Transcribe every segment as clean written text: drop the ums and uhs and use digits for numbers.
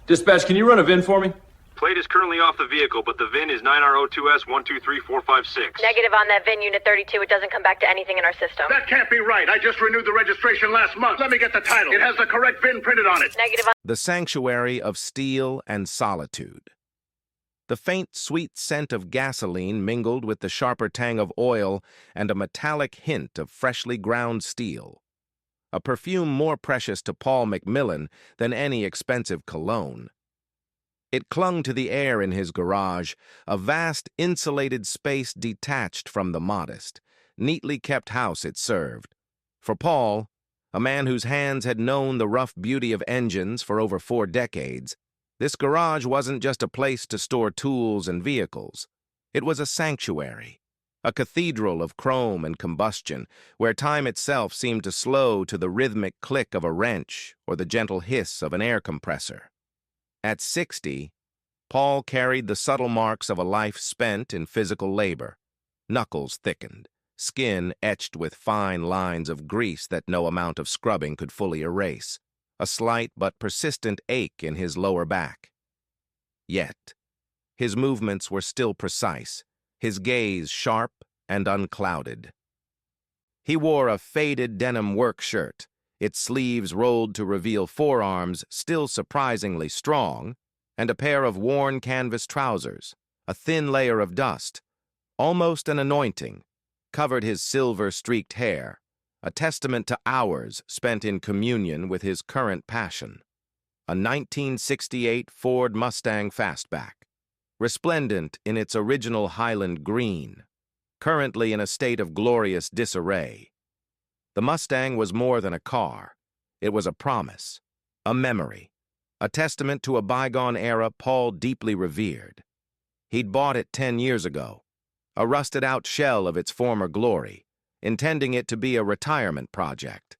Dispatch, can you run a VIN for me? Plate is currently off the vehicle, but the VIN is 9R02S123456. Negative on that VIN, Unit 32. It doesn't come back to anything in our system. That can't be right. I just renewed the registration last month. Let me get the title. It has the correct VIN printed on it. Negative on... The sanctuary of steel and solitude. The faint, sweet scent of gasoline mingled with the sharper tang of oil and a metallic hint of freshly ground steel. A perfume more precious to Paul McMillan than any expensive cologne. It clung to the air in his garage, a vast insulated space detached from the modest, neatly kept house it served. For Paul, a man whose hands had known the rough beauty of engines for over 4 decades, this garage wasn't just a place to store tools and vehicles. It was a sanctuary, a cathedral of chrome and combustion, where time itself seemed to slow to the rhythmic click of a wrench or the gentle hiss of an air compressor. At 60, Paul carried the subtle marks of a life spent in physical labor, knuckles thickened, skin etched with fine lines of grease that no amount of scrubbing could fully erase, a slight but persistent ache in his lower back. Yet, his movements were still precise, his gaze sharp and unclouded. He wore a faded denim work shirt, its sleeves rolled to reveal forearms still surprisingly strong, and a pair of worn canvas trousers, a thin layer of dust, almost an anointing, covered his silver-streaked hair, a testament to hours spent in communion with his current passion. A 1968 Ford Mustang Fastback, resplendent in its original Highland green, currently in a state of glorious disarray. The Mustang was more than a car. It was a promise, a memory, a testament to a bygone era Paul deeply revered. He'd bought it 10 years ago, a rusted-out shell of its former glory, intending it to be a retirement project.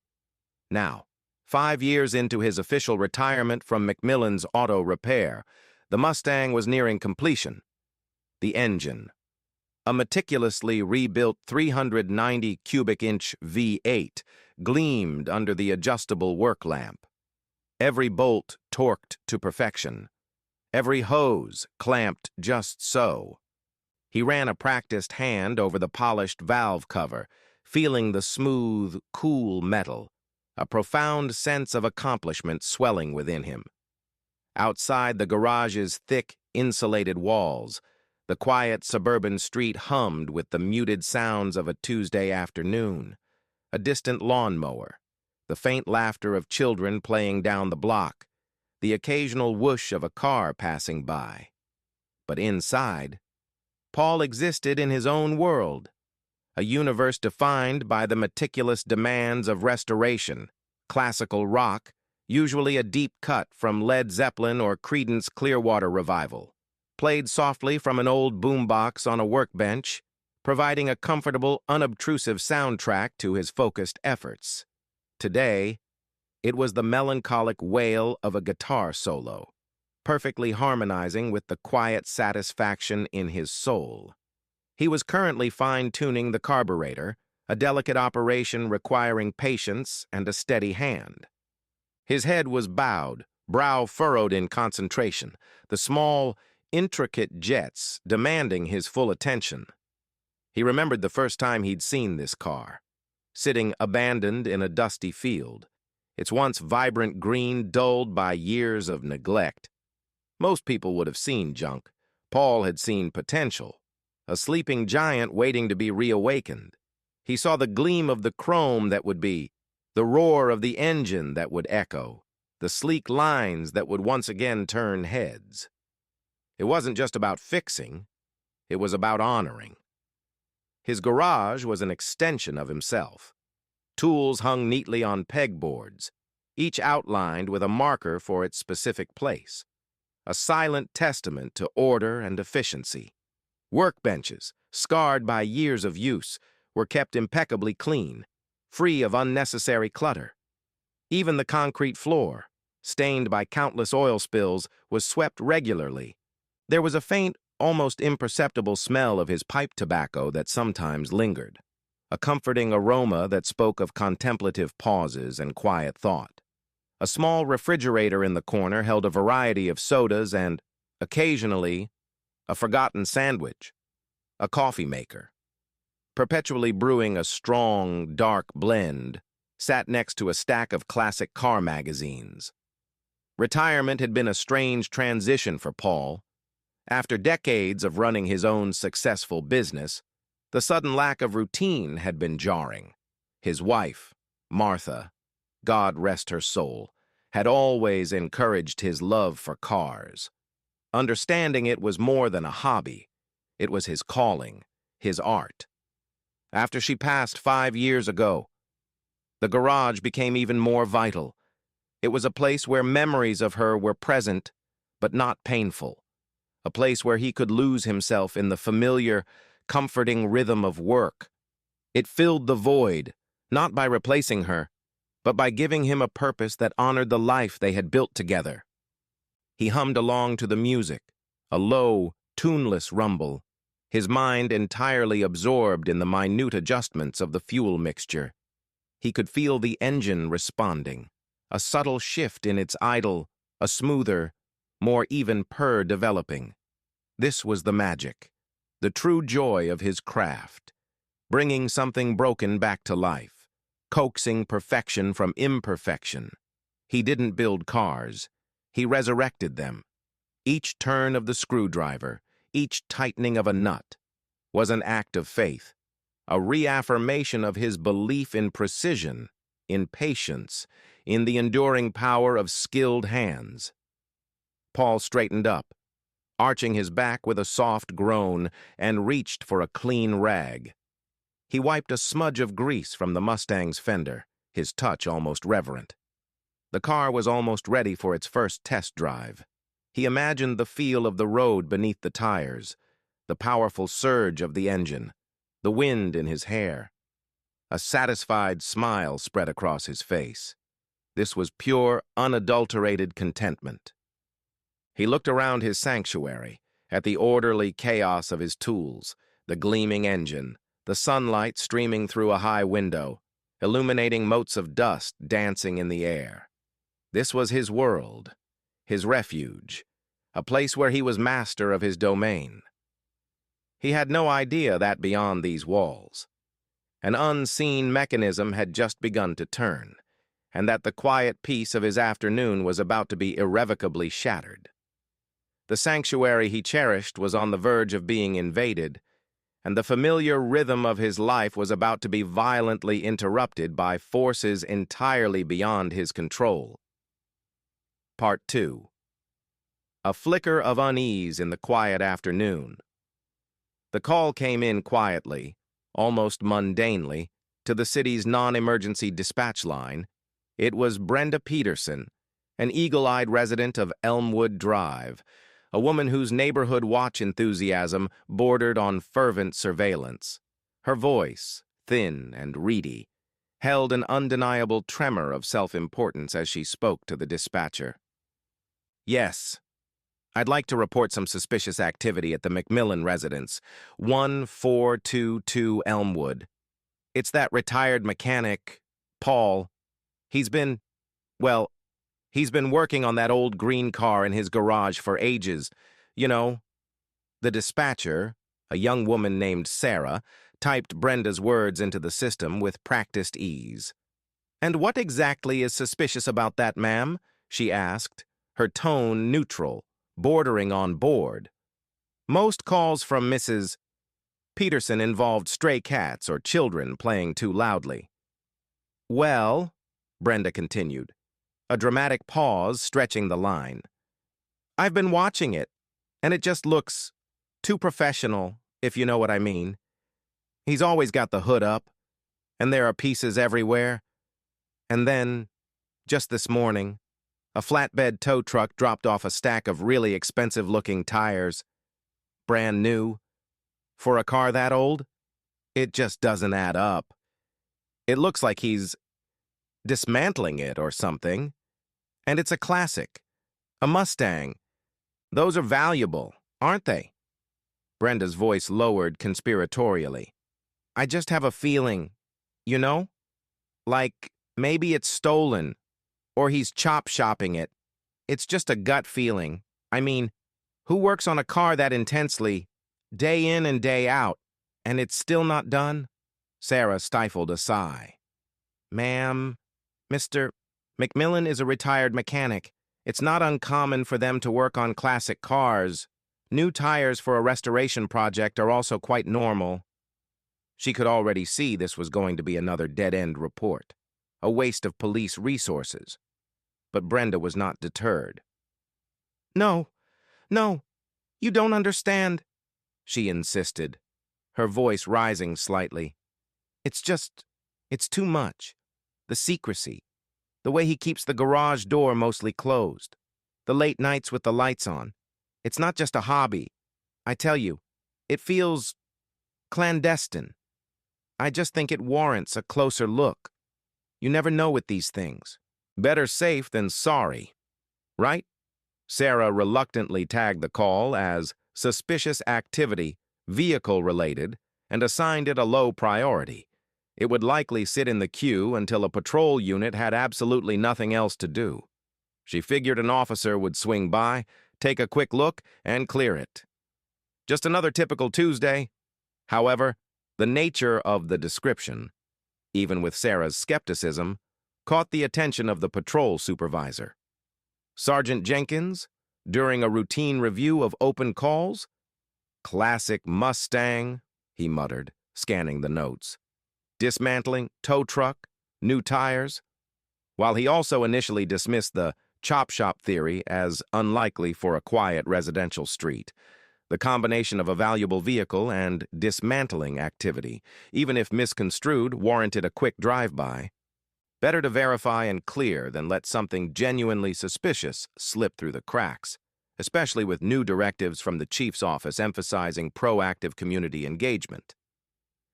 Now, 5 years into his official retirement from McMillan's Auto Repair, the Mustang was nearing completion. The engine, a meticulously rebuilt 390 cubic inch V8, gleamed under the adjustable work lamp. Every bolt torqued to perfection, every hose clamped just so. He ran a practiced hand over the polished valve cover, feeling the smooth, cool metal, a profound sense of accomplishment swelling within him. Outside the garage's thick, insulated walls, the quiet suburban street hummed with the muted sounds of a Tuesday afternoon, a distant lawnmower, the faint laughter of children playing down the block, the occasional whoosh of a car passing by. But inside, Paul existed in his own world, a universe defined by the meticulous demands of restoration, classical rock, usually a deep cut from Led Zeppelin or Creedence Clearwater Revival, played softly from an old boombox on a workbench, providing a comfortable, unobtrusive soundtrack to his focused efforts. Today, it was the melancholic wail of a guitar solo, perfectly harmonizing with the quiet satisfaction in his soul. He was currently fine-tuning the carburetor, a delicate operation requiring patience and a steady hand. His head was bowed, brow furrowed in concentration, the small, intricate jets demanding his full attention. He remembered the first time he'd seen this car, sitting abandoned in a dusty field, its once vibrant green dulled by years of neglect. Most people would have seen junk. Paul had seen potential, a sleeping giant waiting to be reawakened. He saw the gleam of the chrome that would be, the roar of the engine that would echo, the sleek lines that would once again turn heads. It wasn't just about fixing, it was about honoring. His garage was an extension of himself. Tools hung neatly on pegboards, each outlined with a marker for its specific place, a silent testament to order and efficiency. Workbenches, scarred by years of use, were kept impeccably clean, free of unnecessary clutter. Even the concrete floor, stained by countless oil spills, was swept regularly. There was a faint, almost imperceptible smell of his pipe tobacco that sometimes lingered, a comforting aroma that spoke of contemplative pauses and quiet thought. A small refrigerator in the corner held a variety of sodas and, occasionally, a forgotten sandwich, a coffee maker. Perpetually brewing a strong, dark blend, sat next to a stack of classic car magazines. Retirement had been a strange transition for Paul. After decades of running his own successful business, the sudden lack of routine had been jarring. His wife, Martha, God rest her soul, had always encouraged his love for cars. Understanding it was more than a hobby. It was his calling, his art. After she passed 5 years ago, the garage became even more vital. It was a place where memories of her were present, but not painful. A place where he could lose himself in the familiar, comforting rhythm of work. It filled the void, not by replacing her, but by giving him a purpose that honored the life they had built together. He hummed along to the music, a low, tuneless rumble, his mind entirely absorbed in the minute adjustments of the fuel mixture. He could feel the engine responding, a subtle shift in its idle, a smoother, more even purr developing. This was the magic, the true joy of his craft, bringing something broken back to life, coaxing perfection from imperfection. He didn't build cars, he resurrected them. Each turn of the screwdriver, each tightening of a nut, was an act of faith, a reaffirmation of his belief in precision, in patience, in the enduring power of skilled hands. Paul straightened up, arching his back with a soft groan, and reached for a clean rag. He wiped a smudge of grease from the Mustang's fender, his touch almost reverent. The car was almost ready for its first test drive. He imagined the feel of the road beneath the tires, the powerful surge of the engine, the wind in his hair. A satisfied smile spread across his face. This was pure, unadulterated contentment. He looked around his sanctuary, at the orderly chaos of his tools, the gleaming engine, the sunlight streaming through a high window, illuminating motes of dust dancing in the air. This was his world, his refuge, a place where he was master of his domain. He had no idea that beyond these walls, an unseen mechanism had just begun to turn, and that the quiet peace of his afternoon was about to be irrevocably shattered. The sanctuary he cherished was on the verge of being invaded, and the familiar rhythm of his life was about to be violently interrupted by forces entirely beyond his control. Part 2. A flicker of unease in the quiet afternoon. The call came in quietly, almost mundanely, to the city's non-emergency dispatch line. It was Brenda Peterson, an eagle-eyed resident of Elmwood Drive, a woman whose neighborhood watch enthusiasm bordered on fervent surveillance. Her voice, thin and reedy, held an undeniable tremor of self-importance as she spoke to the dispatcher. Yes, I'd like to report some suspicious activity at the McMillan residence, 1422 Elmwood. It's that retired mechanic, Paul. He's been working on that old green car in his garage for ages. You know, the dispatcher, a young woman named Sarah, typed Brenda's words into the system with practiced ease. "And what exactly is suspicious about that, ma'am?" she asked, her tone neutral, bordering on bored. Most calls from Mrs. Peterson involved stray cats or children playing too loudly. "Well," Brenda continued, a dramatic pause stretching the line, "I've been watching it, and it just looks too professional, if you know what I mean. He's always got the hood up, and there are pieces everywhere. And then, just this morning, a flatbed tow truck dropped off a stack of really expensive-looking tires. Brand new. For a car that old, it just doesn't add up. It looks like he's dismantling it or something. And it's a classic. A Mustang. Those are valuable, aren't they?" Brenda's voice lowered conspiratorially. "I just have a feeling, you know? Like maybe it's stolen, Or he's chop-shopping it. It's just a gut feeling. I mean, who works on a car that intensely, day in and day out, and it's still not done? Sarah stifled a sigh. Ma'am, Mr. McMillan is a retired mechanic. It's not uncommon for them to work on classic cars. New tires for a restoration project are also quite normal. She could already see this was going to be another dead-end report, a waste of police resources. But Brenda was not deterred. No, you don't understand, she insisted, her voice rising slightly. It's too much. The secrecy, the way he keeps the garage door mostly closed, the late nights with the lights on. It's not just a hobby. I tell you, it feels clandestine. I just think it warrants a closer look. You never know with these things. Better safe than sorry, right? Sarah reluctantly tagged the call as suspicious activity, vehicle-related, and assigned it a low priority. It would likely sit in the queue until a patrol unit had absolutely nothing else to do. She figured an officer would swing by, take a quick look, and clear it. Just another typical Tuesday. However, the nature of the description, even with Sarah's skepticism, caught the attention of the patrol supervisor. Sergeant Jenkins, during a routine review of open calls? Classic Mustang, he muttered, scanning the notes. Dismantling, tow truck, new tires. While he also initially dismissed the chop shop theory as unlikely for a quiet residential street, the combination of a valuable vehicle and dismantling activity, even if misconstrued, warranted a quick drive-by. Better to verify and clear than let something genuinely suspicious slip through the cracks, especially with new directives from the chief's office emphasizing proactive community engagement.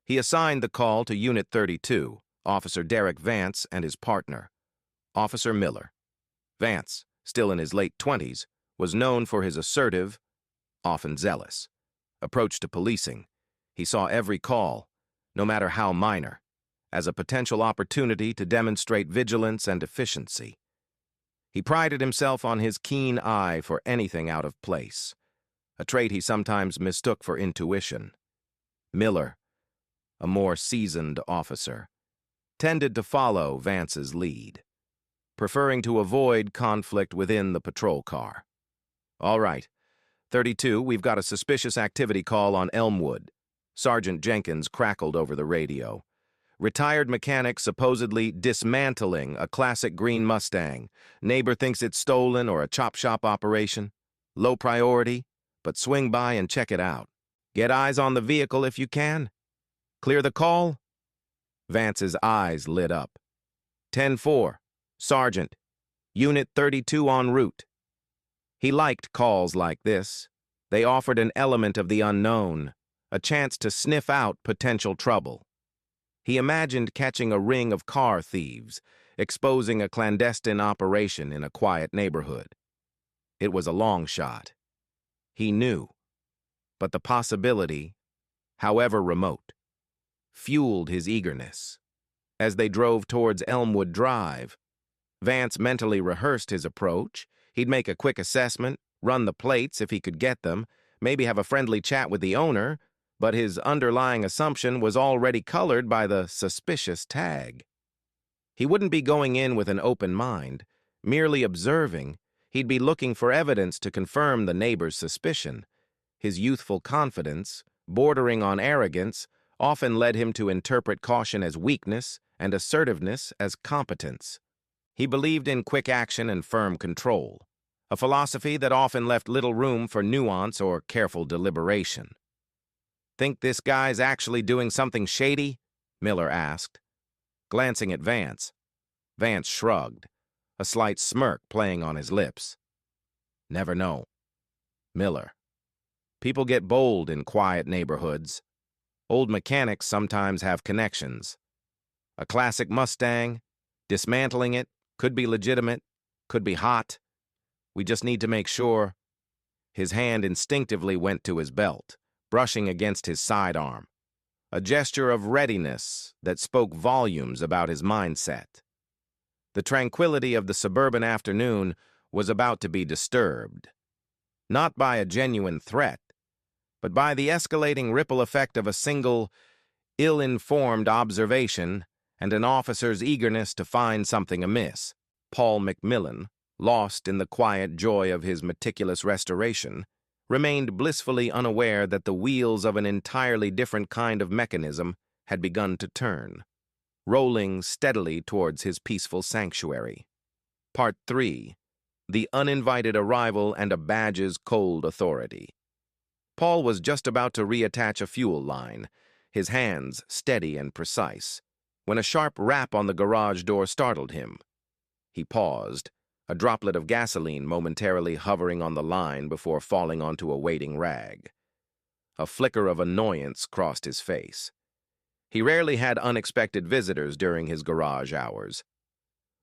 He assigned the call to Unit 32, Officer Derek Vance and his partner, Officer Miller. Vance, still in his late 20s, was known for his assertive, often zealous, approach to policing. He saw every call, no matter how minor, as a potential opportunity to demonstrate vigilance and efficiency. He prided himself on his keen eye for anything out of place, a trait he sometimes mistook for intuition. Miller, a more seasoned officer, tended to follow Vance's lead, preferring to avoid conflict within the patrol car. All right, 32, we've got a suspicious activity call on Elmwood. Sergeant Jenkins crackled over the radio. Retired mechanic supposedly dismantling a classic green Mustang. Neighbor thinks it's stolen or a chop shop operation. Low priority, but swing by and check it out. Get eyes on the vehicle if you can. Clear the call? Vance's eyes lit up. 10-4, Sergeant, Unit 32 en route. He liked calls like this. They offered an element of the unknown, a chance to sniff out potential trouble. He imagined catching a ring of car thieves, exposing a clandestine operation in a quiet neighborhood. It was a long shot. He knew. But the possibility, however remote, fueled his eagerness. As they drove towards Elmwood Drive, Vance mentally rehearsed his approach. He'd make a quick assessment, run the plates if he could get them, maybe have a friendly chat with the owner, but his underlying assumption was already colored by the suspicious tag. He wouldn't be going in with an open mind, merely observing. He'd be looking for evidence to confirm the neighbor's suspicion. His youthful confidence, bordering on arrogance, often led him to interpret caution as weakness and assertiveness as competence. He believed in quick action and firm control, a philosophy that often left little room for nuance or careful deliberation. Think this guy's actually doing something shady? Miller asked, glancing at Vance. Vance shrugged, a slight smirk playing on his lips. Never know. Miller. People get bold in quiet neighborhoods. Old mechanics sometimes have connections. A classic Mustang, dismantling it, could be legitimate, could be hot. We just need to make sure. His hand instinctively went to his belt, brushing against his sidearm, a gesture of readiness that spoke volumes about his mindset. The tranquility of the suburban afternoon was about to be disturbed, not by a genuine threat, but by the escalating ripple effect of a single, ill-informed observation and an officer's eagerness to find something amiss. Paul McMillan, lost in the quiet joy of his meticulous restoration, remained blissfully unaware that the wheels of an entirely different kind of mechanism had begun to turn, rolling steadily towards his peaceful sanctuary. Part 3. The Uninvited Arrival and a Badge's Cold Authority. Paul was just about to reattach a fuel line, his hands steady and precise, when a sharp rap on the garage door startled him. He paused, a droplet of gasoline momentarily hovering on the line before falling onto a waiting rag. A flicker of annoyance crossed his face. He rarely had unexpected visitors during his garage hours.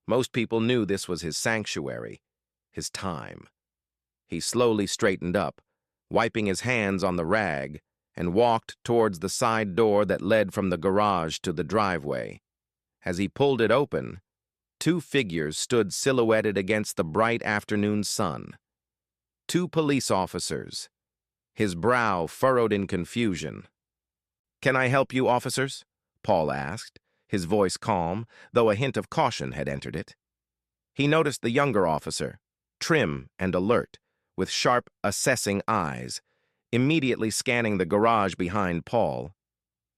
Most people knew this was his sanctuary, his time. He slowly straightened up, wiping his hands on the rag, and walked towards the side door that led from the garage to the driveway. As he pulled it open, two figures stood silhouetted against the bright afternoon sun. Two police officers, his brow furrowed in confusion. "Can I help you, officers?" Paul asked, his voice calm, though a hint of caution had entered it. He noticed the younger officer, trim and alert, with sharp, assessing eyes, immediately scanning the garage behind Paul.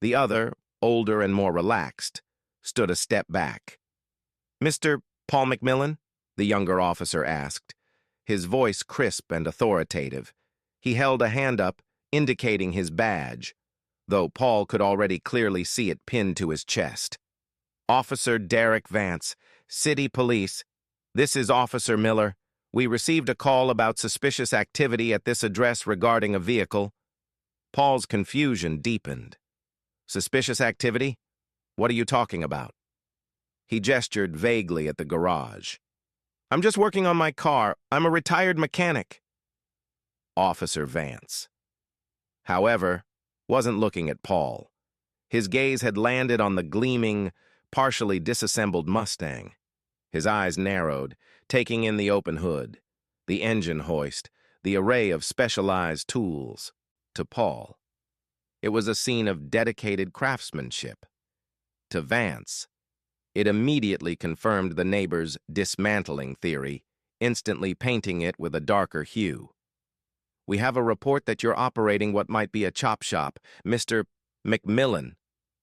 The other, older and more relaxed, stood a step back. "Mr. Paul McMillan?" the younger officer asked, his voice crisp and authoritative. He held a hand up, indicating his badge, though Paul could already clearly see it pinned to his chest. "Officer Derek Vance, City Police. This is Officer Miller. We received a call about suspicious activity at this address regarding a vehicle." Paul's confusion deepened. "Suspicious activity? What are you talking about?" He gestured vaguely at the garage. "I'm just working on my car. I'm a retired mechanic." Officer Vance, however, wasn't looking at Paul. His gaze had landed on the gleaming, partially disassembled Mustang. His eyes narrowed, taking in the open hood, the engine hoist, the array of specialized tools. To Paul, it was a scene of dedicated craftsmanship. To Vance, it immediately confirmed the neighbor's dismantling theory, instantly painting it with a darker hue. "We have a report that you're operating what might be a chop shop, Mr. McMillan,"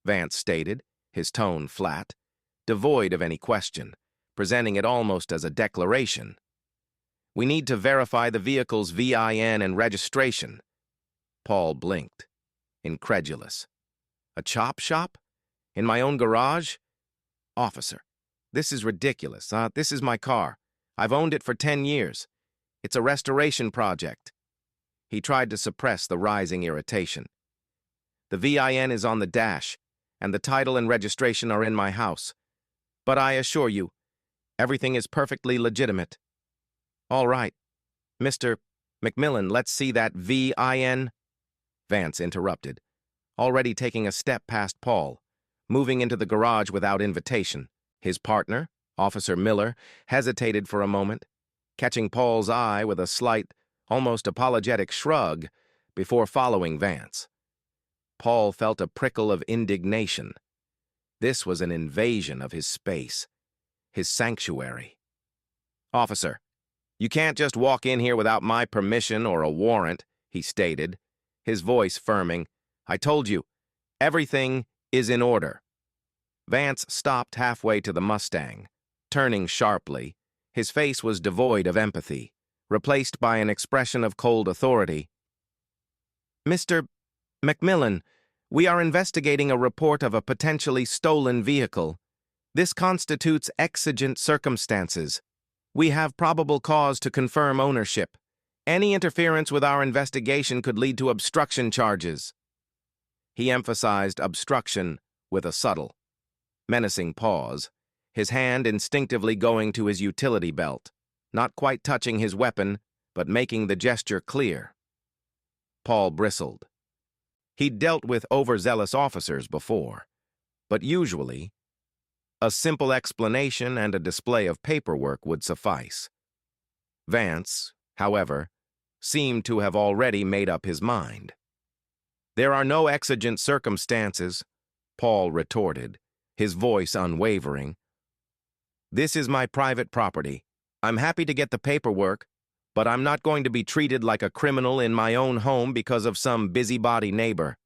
Vance stated, his tone flat, devoid of any question, presenting it almost as a declaration. "We need to verify the vehicle's VIN and registration." Paul blinked, incredulous. "A chop shop? In my own garage? Officer, this is ridiculous. This is my car. I've owned it for 10 years. It's a restoration project." He tried to suppress the rising irritation. "The VIN is on the dash, and the title and registration are in my house. But I assure you, everything is perfectly legitimate." "All right. Mr. McMillan, let's see that VIN." Vance interrupted, already taking a step past Paul, moving into the garage without invitation. His partner, Officer Miller, hesitated for a moment, catching Paul's eye with a slight, almost apologetic shrug before following Vance. Paul felt a prickle of indignation. This was an invasion of his space, his sanctuary. "Officer, you can't just walk in here without my permission or a warrant," he stated, his voice firming. "I told you, everything is in order." Vance stopped halfway to the Mustang, turning sharply. His face was devoid of empathy, replaced by an expression of cold authority. "Mr. McMillan, we are investigating a report of a potentially stolen vehicle. This constitutes exigent circumstances. We have probable cause to confirm ownership. Any interference with our investigation could lead to obstruction charges." He emphasized obstruction with a subtle, menacing pause, his hand instinctively going to his utility belt, not quite touching his weapon, but making the gesture clear. Paul bristled. He'd dealt with overzealous officers before, but usually A simple explanation and a display of paperwork would suffice. Vance, however, seemed to have already made up his mind. "There are no exigent circumstances," Paul retorted, his voice unwavering. "This is my private property. I'm happy to get the paperwork, but I'm not going to be treated like a criminal in my own home because of some busybody neighbor."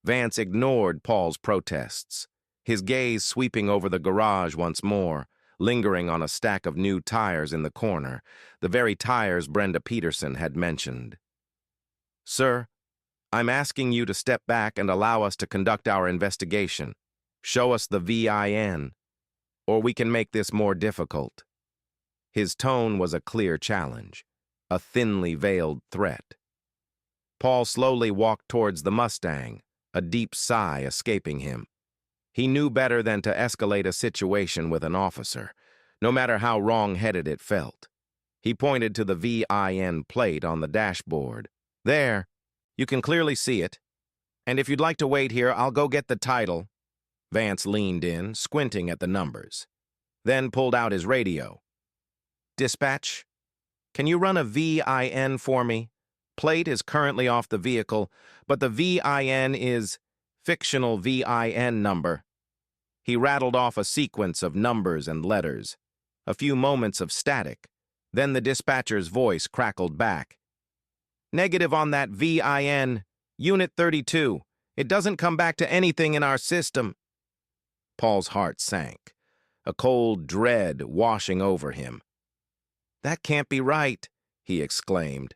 Vance ignored Paul's protests, his gaze sweeping over the garage once more, lingering on a stack of new tires in the corner, the very tires Brenda Peterson had mentioned. "Sir, I'm asking you to step back and allow us to conduct our investigation. Show us the VIN, or we can make this more difficult." His tone was a clear challenge, a thinly veiled threat. Paul slowly walked towards the Mustang, a deep sigh escaping him. He knew better than to escalate a situation with an officer, no matter how wrong-headed it felt. He pointed to the VIN plate on the dashboard. "There, you can clearly see it. And if you'd like to wait here, I'll go get the title." Vance leaned in, squinting at the numbers, then pulled out his radio. "Dispatch, can you run a VIN for me? Plate is currently off the vehicle, but the VIN is fictional VIN number." He rattled off a sequence of numbers and letters. A few moments of static. Then the dispatcher's voice crackled back. "Negative on that VIN. Unit 32. It doesn't come back to anything in our system." Paul's heart sank, a cold dread washing over him. "That can't be right," he exclaimed.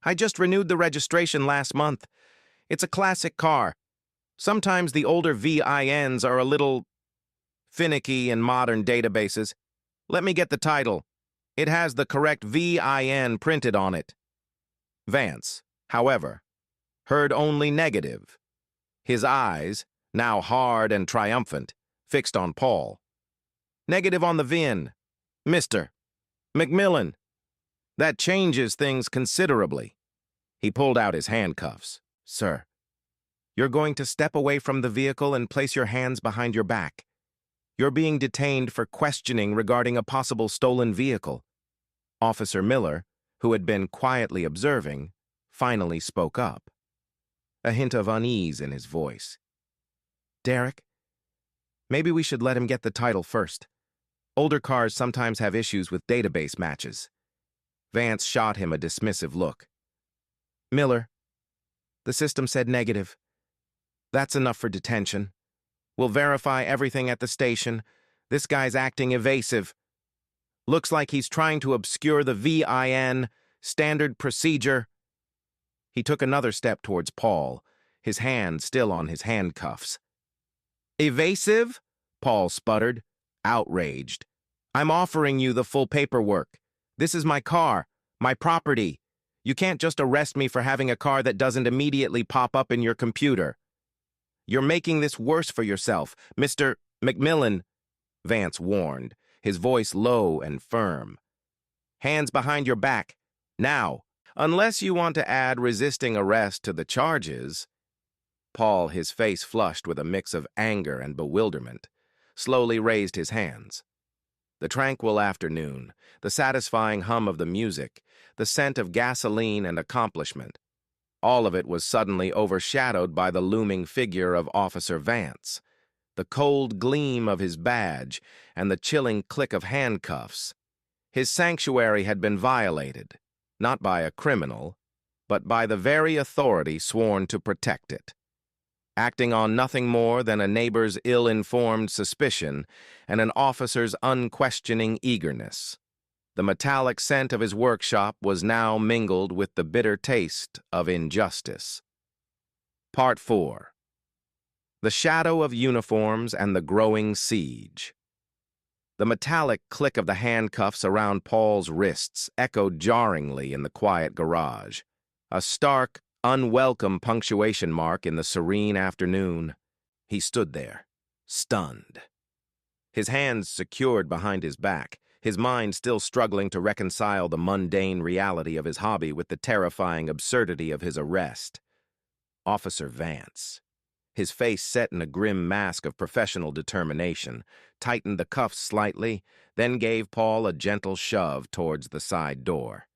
"I just renewed the registration last month. It's a classic car. Sometimes the older VINs are a little finicky in modern databases. Let me get the title. It has the correct VIN printed on it." Vance, however, heard only negative. His eyes, now hard and triumphant, fixed on Paul. "Negative on the VIN. Mr. McMillan. That changes things considerably." He pulled out his handcuffs. "Sir, you're going to step away from the vehicle and place your hands behind your back. You're being detained for questioning regarding a possible stolen vehicle." Officer Miller, who had been quietly observing, finally spoke up, a hint of unease in his voice. "Derek, maybe we should let him get the title first. Older cars sometimes have issues with database matches." Vance shot him a dismissive look. "Miller, the system said negative. That's enough for detention. We'll verify everything at the station. This guy's acting evasive. Looks like he's trying to obscure the VIN, standard procedure." He took another step towards Paul, his hand still on his handcuffs. "Evasive?" Paul sputtered, outraged. "I'm offering you the full paperwork. This is my car, my property. You can't just arrest me for having a car that doesn't immediately pop up in your computer. You're making this worse for yourself, Mr. McMillan," Vance warned, his voice low and firm. "Hands behind your back. Now, unless you want to add resisting arrest to the charges." Paul, his face flushed with a mix of anger and bewilderment, slowly raised his hands. The tranquil afternoon, the satisfying hum of the music, the scent of gasoline and accomplishment, all of it was suddenly overshadowed by the looming figure of Officer Vance, the cold gleam of his badge, and the chilling click of handcuffs. His sanctuary had been violated, not by a criminal, but by the very authority sworn to protect it. Acting on nothing more than a neighbor's ill-informed suspicion and an officer's unquestioning eagerness. The metallic scent of his workshop was now mingled with the bitter taste of injustice. Part 4. The shadow of uniforms and the growing siege. The metallic click of the handcuffs around Paul's wrists echoed jarringly in the quiet garage, a stark, unwelcome punctuation mark in the serene afternoon. He stood there, stunned. His hands secured behind his back, his mind still struggling to reconcile the mundane reality of his hobby with the terrifying absurdity of his arrest. Officer Vance. His face set in a grim mask of professional determination, tightened the cuffs slightly, then gave Paul a gentle shove towards the side door.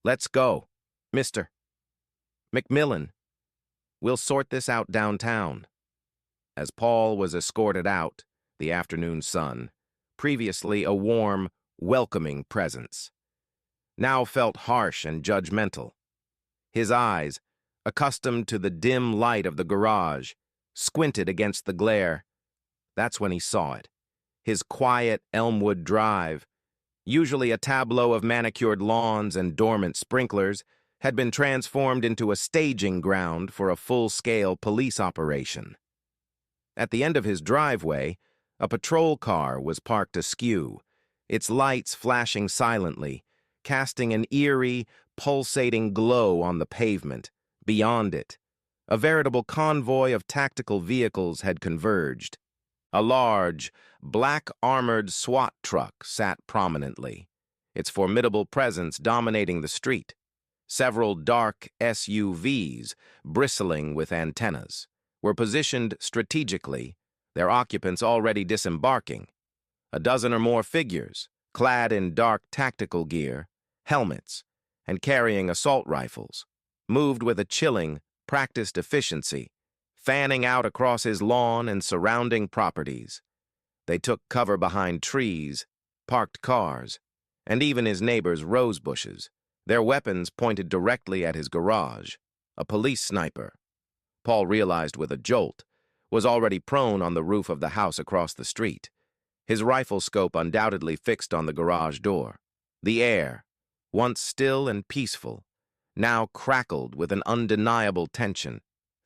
"Let's go, Mr. McMillan. We'll sort this out downtown." As Paul was escorted out, the afternoon sun, previously a warm, welcoming presence, now felt harsh and judgmental. His eyes, accustomed to the dim light of the garage, squinted against the glare. That's when he saw it. His quiet Elmwood Drive, usually a tableau of manicured lawns and dormant sprinklers, had been transformed into a staging ground for a full-scale police operation. At the end of his driveway, a patrol car was parked askew, its lights flashing silently, casting an eerie, pulsating glow on the pavement. Beyond it, a veritable convoy of tactical vehicles had converged. A large, black-armored SWAT truck sat prominently, its formidable presence dominating the street. Several dark SUVs, bristling with antennas, were positioned strategically, their occupants already disembarking. A dozen or more figures, clad in dark tactical gear, helmets, and carrying assault rifles, moved with a chilling, practiced efficiency, fanning out across his lawn and surrounding properties. They took cover behind trees, parked cars, and even his neighbor's rose bushes, their weapons pointed directly at his garage. A police sniper, Paul realized with a jolt, was already prone on the roof of the house across the street, his rifle scope undoubtedly fixed on the garage door. The air, once still and peaceful, now crackled with an undeniable tension,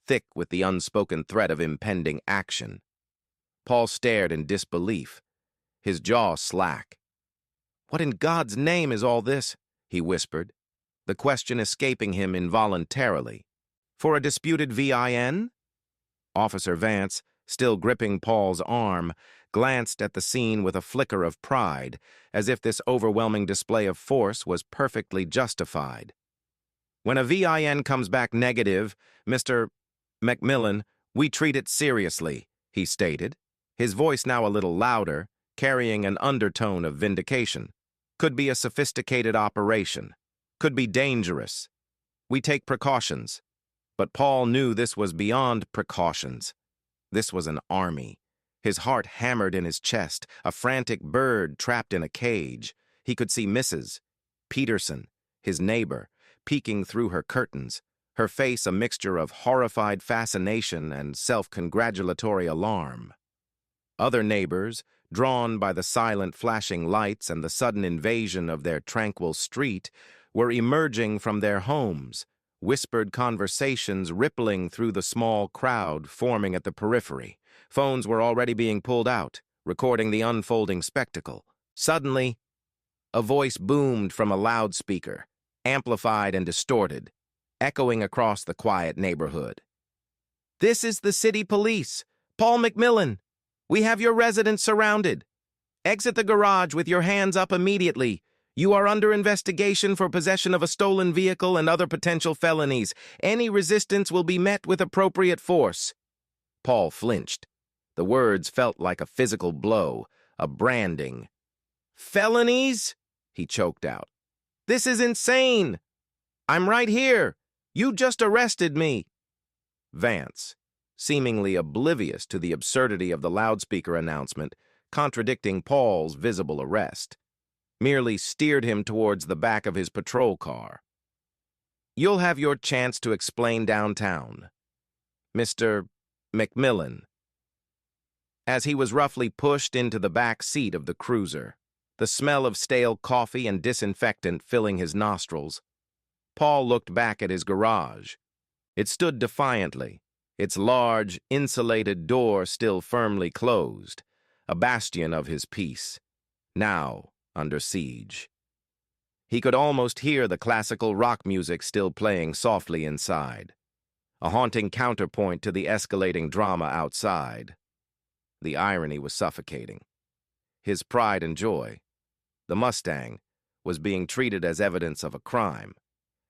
thick with the unspoken threat of impending action. Paul stared in disbelief, his jaw slack. "What in God's name is all this?" he whispered, the question escaping him involuntarily. "For a disputed VIN?" Officer Vance, still gripping Paul's arm, glanced at the scene with a flicker of pride, as if this overwhelming display of force was perfectly justified. "When a VIN comes back negative, Mr. McMillan, we treat it seriously," he stated, his voice now a little louder, carrying an undertone of vindication. "Could be a sophisticated operation. Could be dangerous. We take precautions." But Paul knew this was beyond precautions. This was an army. His heart hammered in his chest, a frantic bird trapped in a cage. He could see Mrs. Peterson, his neighbor, peeking through her curtains, her face a mixture of horrified fascination and self-congratulatory alarm. Other neighbors, drawn by the silent flashing lights and the sudden invasion of their tranquil street, were emerging from their homes, whispered conversations rippling through the small crowd forming at the periphery. Phones were already being pulled out, recording the unfolding spectacle. Suddenly, a voice boomed from a loudspeaker, amplified and distorted, echoing across the quiet neighborhood. "This is the city police. Paul McMillan. We have your residence surrounded. Exit the garage with your hands up immediately. You are under investigation for possession of a stolen vehicle and other potential felonies. Any resistance will be met with appropriate force." Paul flinched. The words felt like a physical blow, a branding. "Felonies?" he choked out. "This is insane. I'm right here. You just arrested me." Vance, seemingly oblivious to the absurdity of the loudspeaker announcement, contradicting Paul's visible arrest, merely steered him towards the back of his patrol car. "You'll have your chance to explain downtown, Mr. McMillan." As he was roughly pushed into the back seat of the cruiser, the smell of stale coffee and disinfectant filling his nostrils, Paul looked back at his garage. It stood defiantly, its large, insulated door still firmly closed, a bastion of his peace, now under siege. He could almost hear the classical rock music still playing softly inside, a haunting counterpoint to the escalating drama outside. The irony was suffocating. His pride and joy, the Mustang, was being treated as evidence of a crime,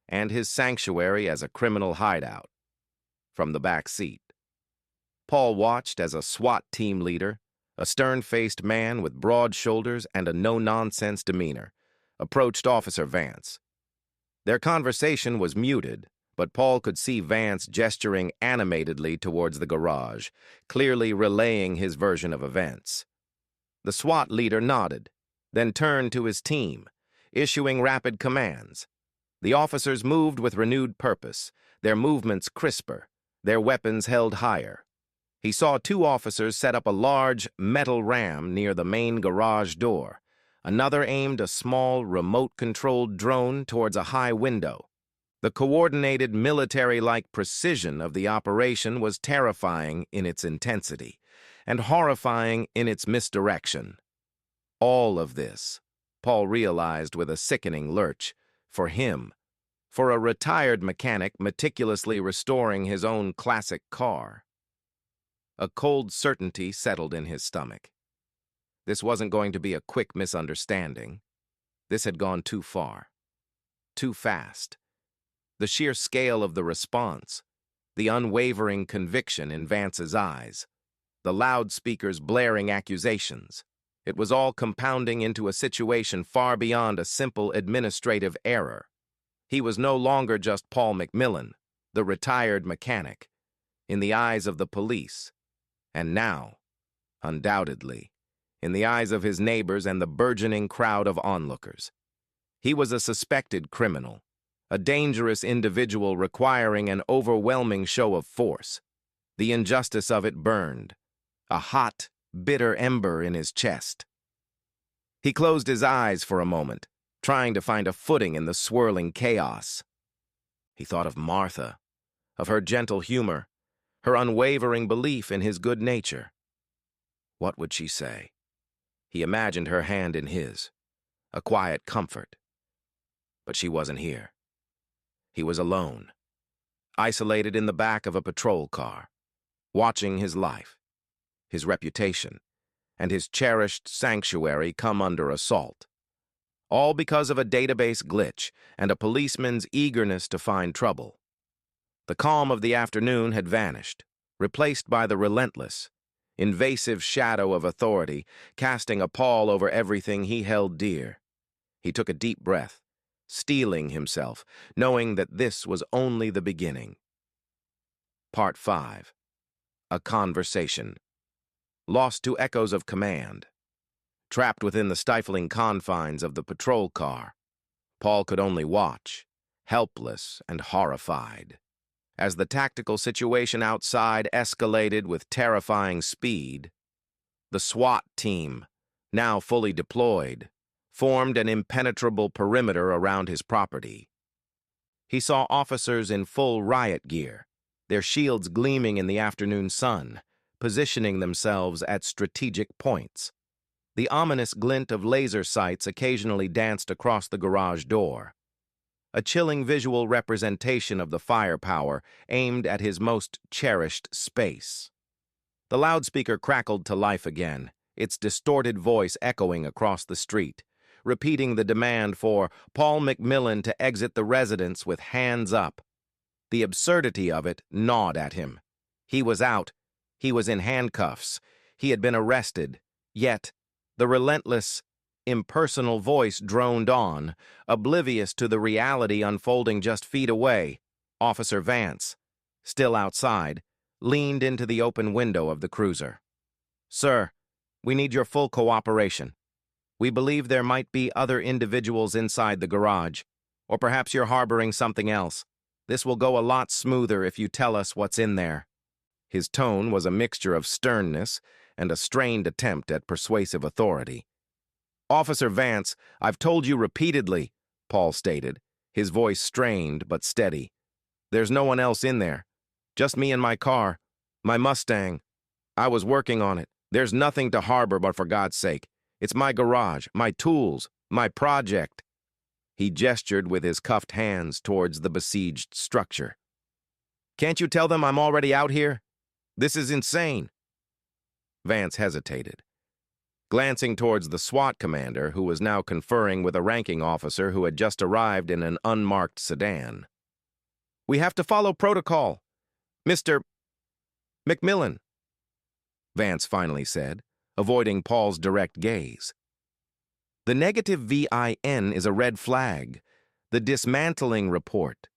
and his sanctuary as a criminal hideout. From the back seat, Paul watched as a SWAT team leader, a stern-faced man with broad shoulders and a no-nonsense demeanor, approached Officer Vance. Their conversation was muted, but Paul could see Vance gesturing animatedly towards the garage, clearly relaying his version of events. The SWAT leader nodded, then turned to his team, issuing rapid commands. The officers moved with renewed purpose, their movements crisper, their weapons held higher. He saw two officers set up a large metal ram near the main garage door. Another aimed a small, remote-controlled drone towards a high window. The coordinated military-like precision of the operation was terrifying in its intensity and horrifying in its misdirection. All of this, Paul realized with a sickening lurch, for him, for a retired mechanic meticulously restoring his own classic car. A cold certainty settled in his stomach. This wasn't going to be a quick misunderstanding. This had gone too far. Too fast. The sheer scale of the response, the unwavering conviction in Vance's eyes, the loudspeakers blaring accusations. It was all compounding into a situation far beyond a simple administrative error. He was no longer just Paul McMillan, the retired mechanic, in the eyes of the police, and now, undoubtedly, in the eyes of his neighbors and the burgeoning crowd of onlookers. He was a suspected criminal, a dangerous individual requiring an overwhelming show of force. The injustice of it burned, a hot, bitter ember in his chest. He closed his eyes for a moment, trying to find a footing in the swirling chaos. He thought of Martha, of her gentle humor, her unwavering belief in his good nature. What would she say? He imagined her hand in his, a quiet comfort. But she wasn't here. He was alone, isolated in the back of a patrol car, watching his life, his reputation, and his cherished sanctuary come under assault. All because of a database glitch and a policeman's eagerness to find trouble. The calm of the afternoon had vanished, replaced by the relentless, invasive shadow of authority, casting a pall over everything he held dear. He took a deep breath, steeling himself, knowing that this was only the beginning. Part 5. A conversation. Lost to echoes of command. Trapped within the stifling confines of the patrol car, Paul could only watch, helpless and horrified. As the tactical situation outside escalated with terrifying speed, the SWAT team, now fully deployed, formed an impenetrable perimeter around his property. He saw officers in full riot gear, their shields gleaming in the afternoon sun, positioning themselves at strategic points. The ominous glint of laser sights occasionally danced across the garage door, a chilling visual representation of the firepower aimed at his most cherished space. The loudspeaker crackled to life again, its distorted voice echoing across the street, repeating the demand for Paul McMillan to exit the residence with hands up. The absurdity of it gnawed at him. He was out. He was in handcuffs. He had been arrested. Yet, the relentless, impersonal voice droned on, oblivious to the reality unfolding just feet away. Officer Vance, still outside, leaned into the open window of the cruiser. "Sir, we need your full cooperation. We believe there might be other individuals inside the garage, or perhaps you're harboring something else. This will go a lot smoother if you tell us what's in there." His tone was a mixture of sternness and a strained attempt at persuasive authority. "Officer Vance, I've told you repeatedly," Paul stated, his voice strained but steady. "There's no one else in there. Just me and my car, my Mustang. I was working on it. There's nothing to harbor, but for God's sake. It's my garage, my tools, my project." He gestured with his cuffed hands towards the besieged structure. "Can't you tell them I'm already out here? This is insane." Vance hesitated, glancing towards the SWAT commander, who was now conferring with a ranking officer who had just arrived in an unmarked sedan. "We have to follow protocol. Mr. McMillan," Vance finally said, avoiding Paul's direct gaze. The negative VIN is a red flag. The dismantling report,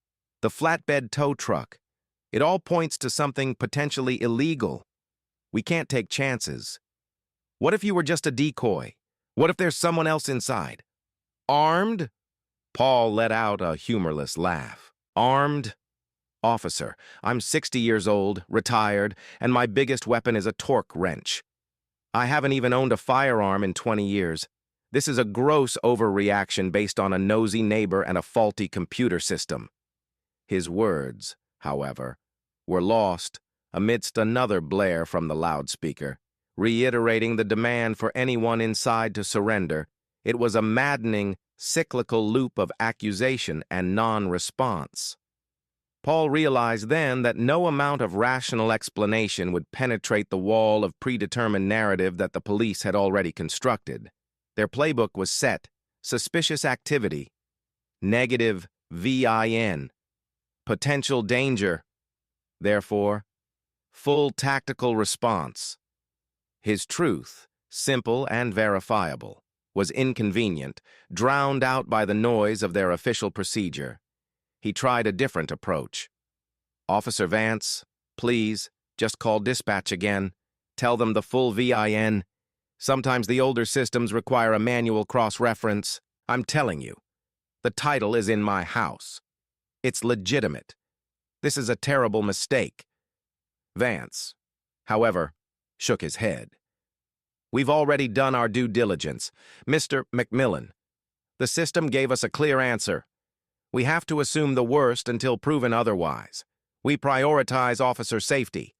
the flatbed tow truck, it all points to something potentially illegal. We can't take chances. What if you were just a decoy? What if there's someone else inside? Armed? Paul let out a humorless laugh. Armed? Officer, I'm 60 years old, retired, and my biggest weapon is a torque wrench. I haven't even owned a firearm in 20 years. This is a gross overreaction based on a nosy neighbor and a faulty computer system. His words, however, were lost amidst another blare from the loudspeaker, reiterating the demand for anyone inside to surrender. It was a maddening, cyclical loop of accusation and non-response. Paul realized then that no amount of rational explanation would penetrate the wall of predetermined narrative that the police had already constructed. Their playbook was set: suspicious activity, negative VIN, potential danger, therefore, full tactical response. His truth, simple and verifiable, was inconvenient, drowned out by the noise of their official procedure. He tried a different approach. Officer Vance, please, just call dispatch again. Tell them the full VIN. Sometimes the older systems require a manual cross-reference. I'm telling you, the title is in my house. It's legitimate. This is a terrible mistake. Vance, however, shook his head. We've already done our due diligence. Mr. McMillan, the system gave us a clear answer. We have to assume the worst until proven otherwise. We prioritize officer safety.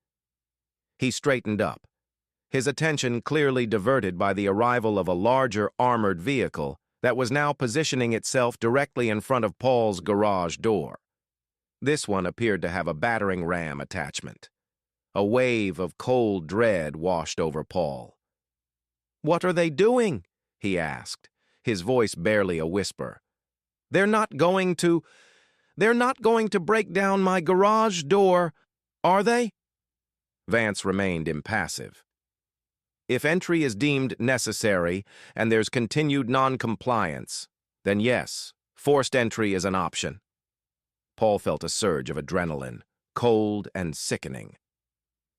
He straightened up, his attention clearly diverted by the arrival of a larger armored vehicle that was now positioning itself directly in front of Paul's garage door. This one appeared to have a battering ram attachment. A wave of cold dread washed over Paul. "What are they doing?" he asked, his voice barely a whisper. They're not going to break down my garage door, are they?" Vance remained impassive. If entry is deemed necessary and there's continued non-compliance, then yes, forced entry is an option. Paul felt a surge of adrenaline, cold and sickening.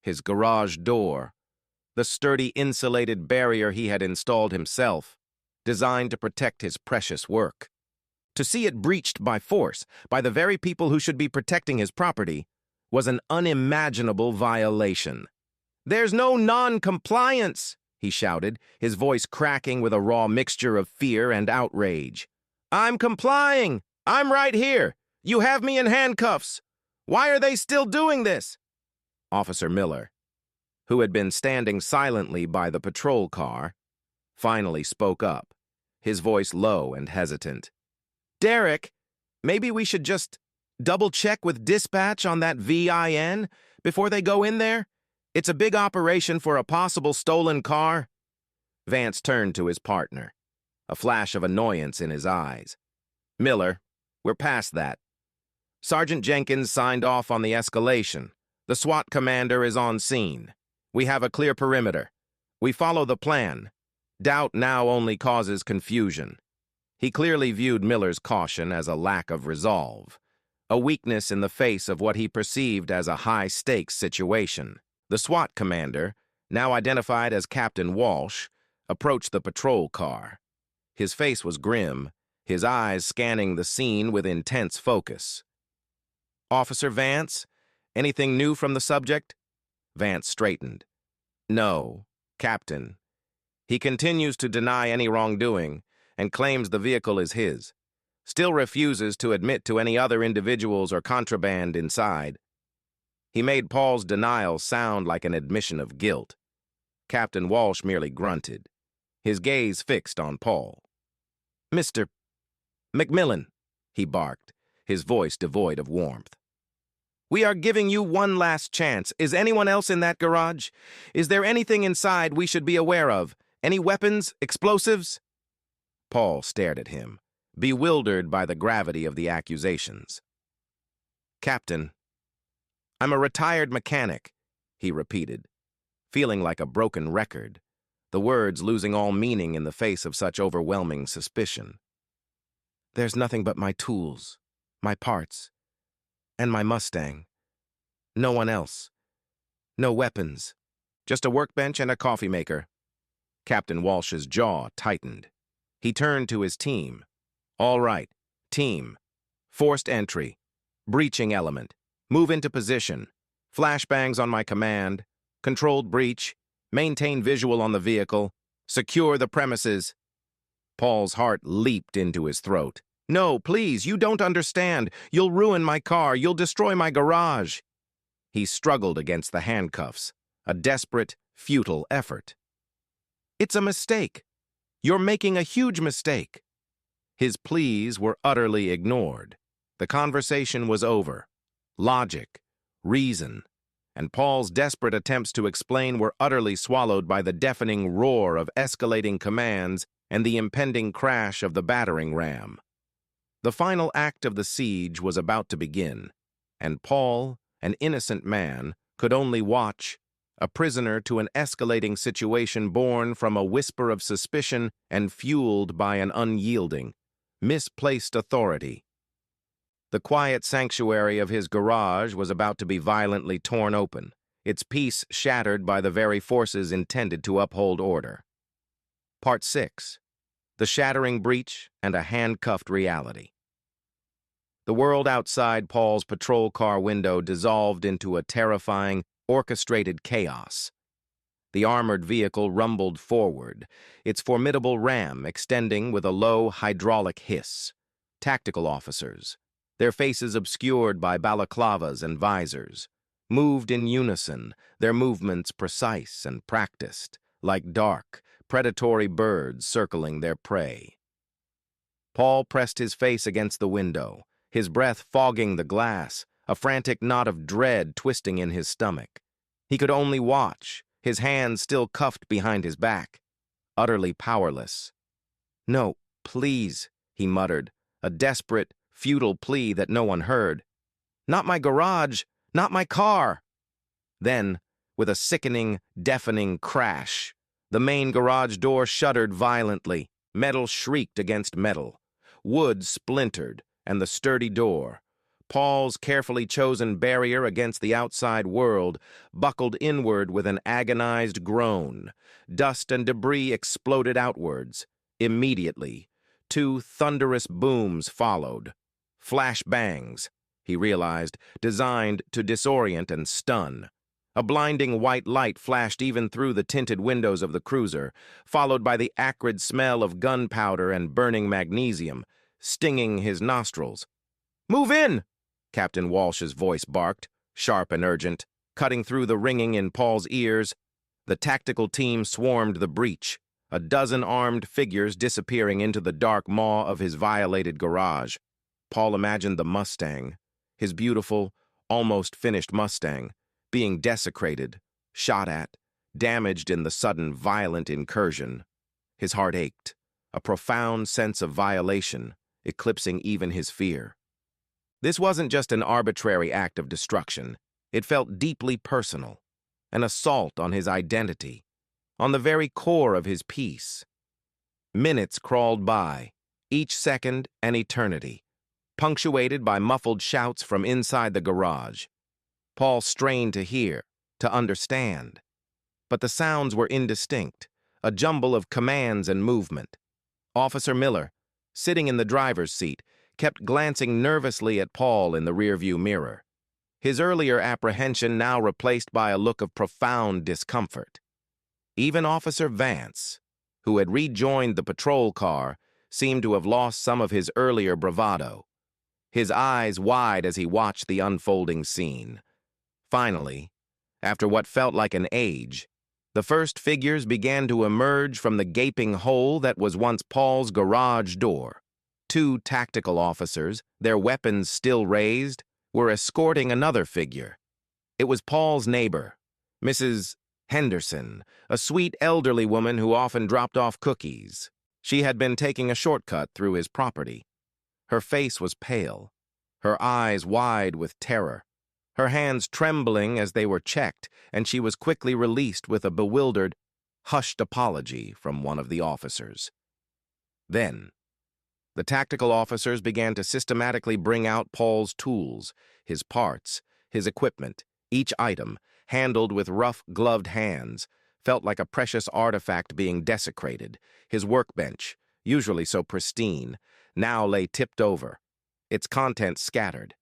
His garage door, the sturdy insulated barrier he had installed himself, designed to protect his precious work. To see it breached by force, by the very people who should be protecting his property, was an unimaginable violation. "There's no non-compliance," he shouted, his voice cracking with a raw mixture of fear and outrage. "I'm complying! I'm right here! You have me in handcuffs! Why are they still doing this?" Officer Miller, who had been standing silently by the patrol car, finally spoke up, his voice low and hesitant. "Derek, maybe we should just double-check with dispatch on that VIN before they go in there? It's a big operation for a possible stolen car." Vance turned to his partner, a flash of annoyance in his eyes. "Miller, we're past that. Sergeant Jenkins signed off on the escalation. The SWAT commander is on scene. We have a clear perimeter. We follow the plan. Doubt now only causes confusion." He clearly viewed Miller's caution as a lack of resolve, a weakness in the face of what he perceived as a high-stakes situation. The SWAT commander, now identified as Captain Walsh, approached the patrol car. His face was grim, his eyes scanning the scene with intense focus. "Officer Vance, anything new from the subject?" Vance straightened. "No, Captain. He continues to deny any wrongdoing and claims the vehicle is his. Still refuses to admit to any other individuals or contraband inside." He made Paul's denial sound like an admission of guilt. Captain Walsh merely grunted, his gaze fixed on Paul. "Mr. McMillan," he barked, his voice devoid of warmth. "We are giving you one last chance. Is anyone else in that garage? Is there anything inside we should be aware of? Any weapons, explosives?" Paul stared at him, bewildered by the gravity of the accusations. "Captain, I'm a retired mechanic," he repeated, feeling like a broken record, the words losing all meaning in the face of such overwhelming suspicion. "There's nothing but my tools, my parts, and my Mustang. No one else. No weapons. Just a workbench and a coffee maker." Captain Walsh's jaw tightened. He turned to his team. "All right, team. Forced entry. Breaching element. Move into position. Flashbangs on my command. Controlled breach. Maintain visual on the vehicle. Secure the premises." Paul's heart leaped into his throat. "No, please, you don't understand. You'll ruin my car. You'll destroy my garage." He struggled against the handcuffs, a desperate, futile effort. "It's a mistake. You're making a huge mistake." His pleas were utterly ignored. The conversation was over. Logic, reason, and Paul's desperate attempts to explain were utterly swallowed by the deafening roar of escalating commands and the impending crash of the battering ram. The final act of the siege was about to begin, and Paul, an innocent man, could only watch, a prisoner to an escalating situation born from a whisper of suspicion and fueled by an unyielding, misplaced authority. The quiet sanctuary of his garage was about to be violently torn open, its peace shattered by the very forces intended to uphold order. Part 6. The Shattering Breach and a Handcuffed Reality. The world outside Paul's patrol car window dissolved into a terrifying, orchestrated chaos. The armored vehicle rumbled forward, its formidable ram extending with a low hydraulic hiss. Tactical officers, their faces obscured by balaclavas and visors, moved in unison, their movements precise and practiced, like dark, predatory birds circling their prey. Paul pressed his face against the window, his breath fogging the glass, a frantic knot of dread twisting in his stomach. He could only watch, his hands still cuffed behind his back, utterly powerless. "No, please," he muttered, a desperate, futile plea that no one heard. "Not my garage, not my car." Then, with a sickening, deafening crash, the main garage door shuddered violently, metal shrieked against metal. Wood splintered, and the sturdy door, Paul's carefully chosen barrier against the outside world, buckled inward with an agonized groan. Dust and debris exploded outwards. Immediately, 2 thunderous booms followed. Flash bangs, he realized, designed to disorient and stun. A blinding white light flashed even through the tinted windows of the cruiser, followed by the acrid smell of gunpowder and burning magnesium, stinging his nostrils. "Move in!" Captain Walsh's voice barked, sharp and urgent, cutting through the ringing in Paul's ears. The tactical team swarmed the breach, a dozen armed figures disappearing into the dark maw of his violated garage. Paul imagined the Mustang, his beautiful, almost finished Mustang, being desecrated, shot at, damaged in the sudden violent incursion. His heart ached, a profound sense of violation, eclipsing even his fear. This wasn't just an arbitrary act of destruction. It felt deeply personal, an assault on his identity, on the very core of his peace. Minutes crawled by, each second an eternity, punctuated by muffled shouts from inside the garage. Paul strained to hear, to understand. But the sounds were indistinct, a jumble of commands and movement. Officer Miller, sitting in the driver's seat, kept glancing nervously at Paul in the rearview mirror, his earlier apprehension now replaced by a look of profound discomfort. Even Officer Vance, who had rejoined the patrol car, seemed to have lost some of his earlier bravado, his eyes wide as he watched the unfolding scene. Finally, after what felt like an age, the first figures began to emerge from the gaping hole that was once Paul's garage door. 2 tactical officers, their weapons still raised, were escorting another figure. It was Paul's neighbor, Mrs. Henderson, a sweet elderly woman who often dropped off cookies. She had been taking a shortcut through his property. Her face was pale, her eyes wide with terror, her hands trembling as they were checked, and she was quickly released with a bewildered, hushed apology from one of the officers. Then, the tactical officers began to systematically bring out Paul's tools, his parts, his equipment. Each item, handled with rough, gloved hands, felt like a precious artifact being desecrated. His workbench, usually so pristine, now lay tipped over, its contents scattered.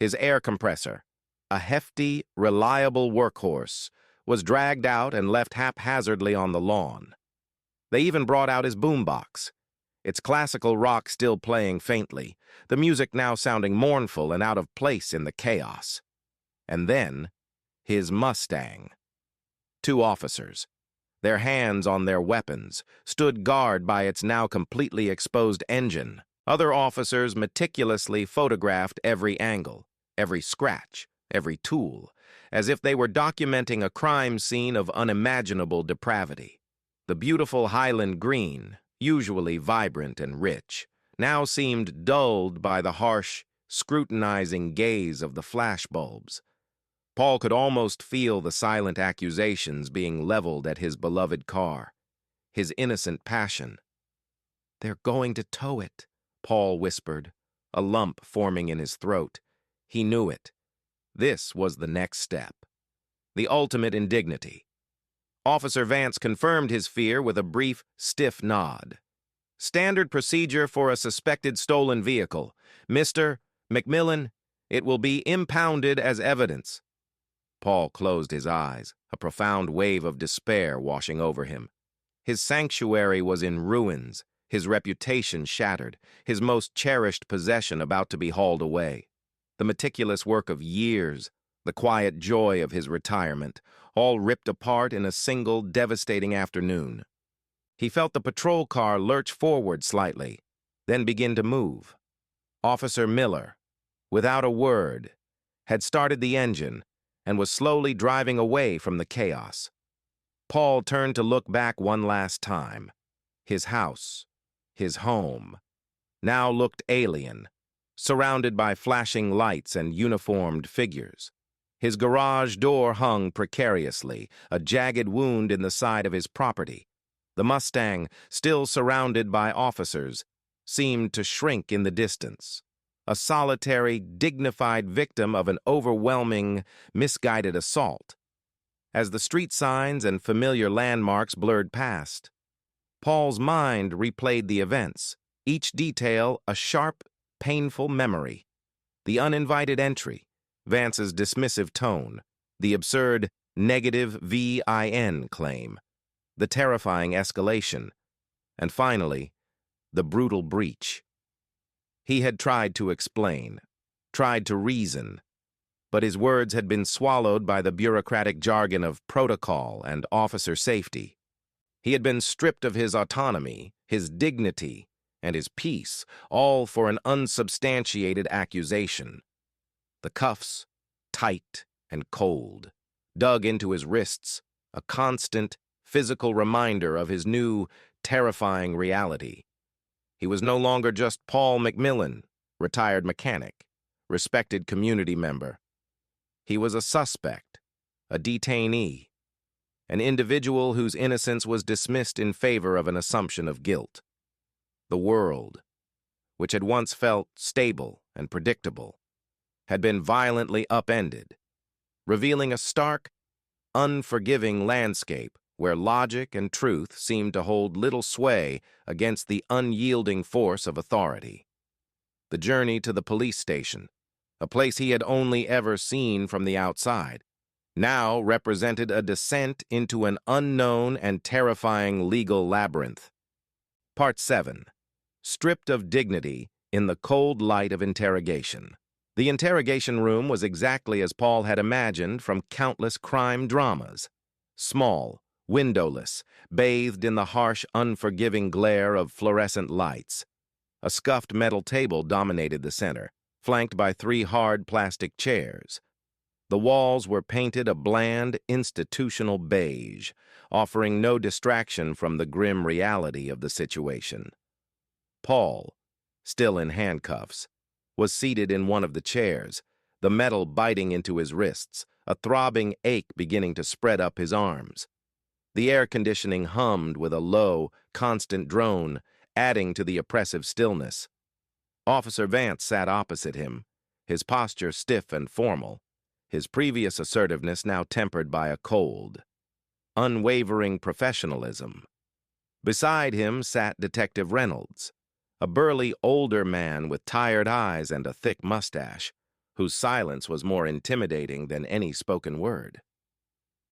His air compressor, a hefty, reliable workhorse, was dragged out and left haphazardly on the lawn. They even brought out his boombox, its classical rock still playing faintly, the music now sounding mournful and out of place in the chaos. And then, his Mustang. Two officers, their hands on their weapons, stood guard by its now completely exposed engine. Other officers meticulously photographed every angle, every scratch, every tool, as if they were documenting a crime scene of unimaginable depravity. The beautiful Highland green, usually vibrant and rich, now seemed dulled by the harsh, scrutinizing gaze of the flashbulbs. Paul could almost feel the silent accusations being leveled at his beloved car, his innocent passion. "They're going to tow it," Paul whispered, a lump forming in his throat. He knew it. This was the next step, the ultimate indignity. Officer Vance confirmed his fear with a brief, stiff nod. "Standard procedure for a suspected stolen vehicle. Mr. McMillan, it will be impounded as evidence." Paul closed his eyes, a profound wave of despair washing over him. His sanctuary was in ruins, his reputation shattered, his most cherished possession about to be hauled away. The meticulous work of years, the quiet joy of his retirement, all ripped apart in a single devastating afternoon. He felt the patrol car lurch forward slightly, then begin to move. Officer Miller, without a word, had started the engine and was slowly driving away from the chaos. Paul turned to look back one last time. His house, his home, now looked alien, surrounded by flashing lights and uniformed figures. His garage door hung precariously, a jagged wound in the side of his property. The Mustang, still surrounded by officers, seemed to shrink in the distance, a solitary, dignified victim of an overwhelming, misguided assault. As the street signs and familiar landmarks blurred past, Paul's mind replayed the events, each detail a sharp, painful memory. The uninvited entry, Vance's dismissive tone, the absurd negative VIN claim, the terrifying escalation, and finally, the brutal breach. He had tried to explain, tried to reason, but his words had been swallowed by the bureaucratic jargon of protocol and officer safety. He had been stripped of his autonomy, his dignity, and his peace, all for an unsubstantiated accusation. The cuffs, tight and cold, dug into his wrists, a constant, physical reminder of his new, terrifying reality. He was no longer just Paul McMillan, retired mechanic, respected community member. He was a suspect, a detainee, an individual whose innocence was dismissed in favor of an assumption of guilt. The world, which had once felt stable and predictable, had been violently upended, revealing a stark, unforgiving landscape where logic and truth seemed to hold little sway against the unyielding force of authority. The journey to the police station, a place he had only ever seen from the outside, now represented a descent into an unknown and terrifying legal labyrinth. Part 7. Stripped of dignity in the cold light of interrogation. The interrogation room was exactly as Paul had imagined from countless crime dramas. Small, windowless, bathed in the harsh, unforgiving glare of fluorescent lights. A scuffed metal table dominated the center, flanked by 3 hard plastic chairs. The walls were painted a bland, institutional beige, offering no distraction from the grim reality of the situation. Paul, still in handcuffs, was seated in one of the chairs, the metal biting into his wrists, a throbbing ache beginning to spread up his arms. The air conditioning hummed with a low, constant drone, adding to the oppressive stillness. Officer Vance sat opposite him, his posture stiff and formal, his previous assertiveness now tempered by a cold, unwavering professionalism. Beside him sat Detective Reynolds, a burly older man with tired eyes and a thick mustache, whose silence was more intimidating than any spoken word.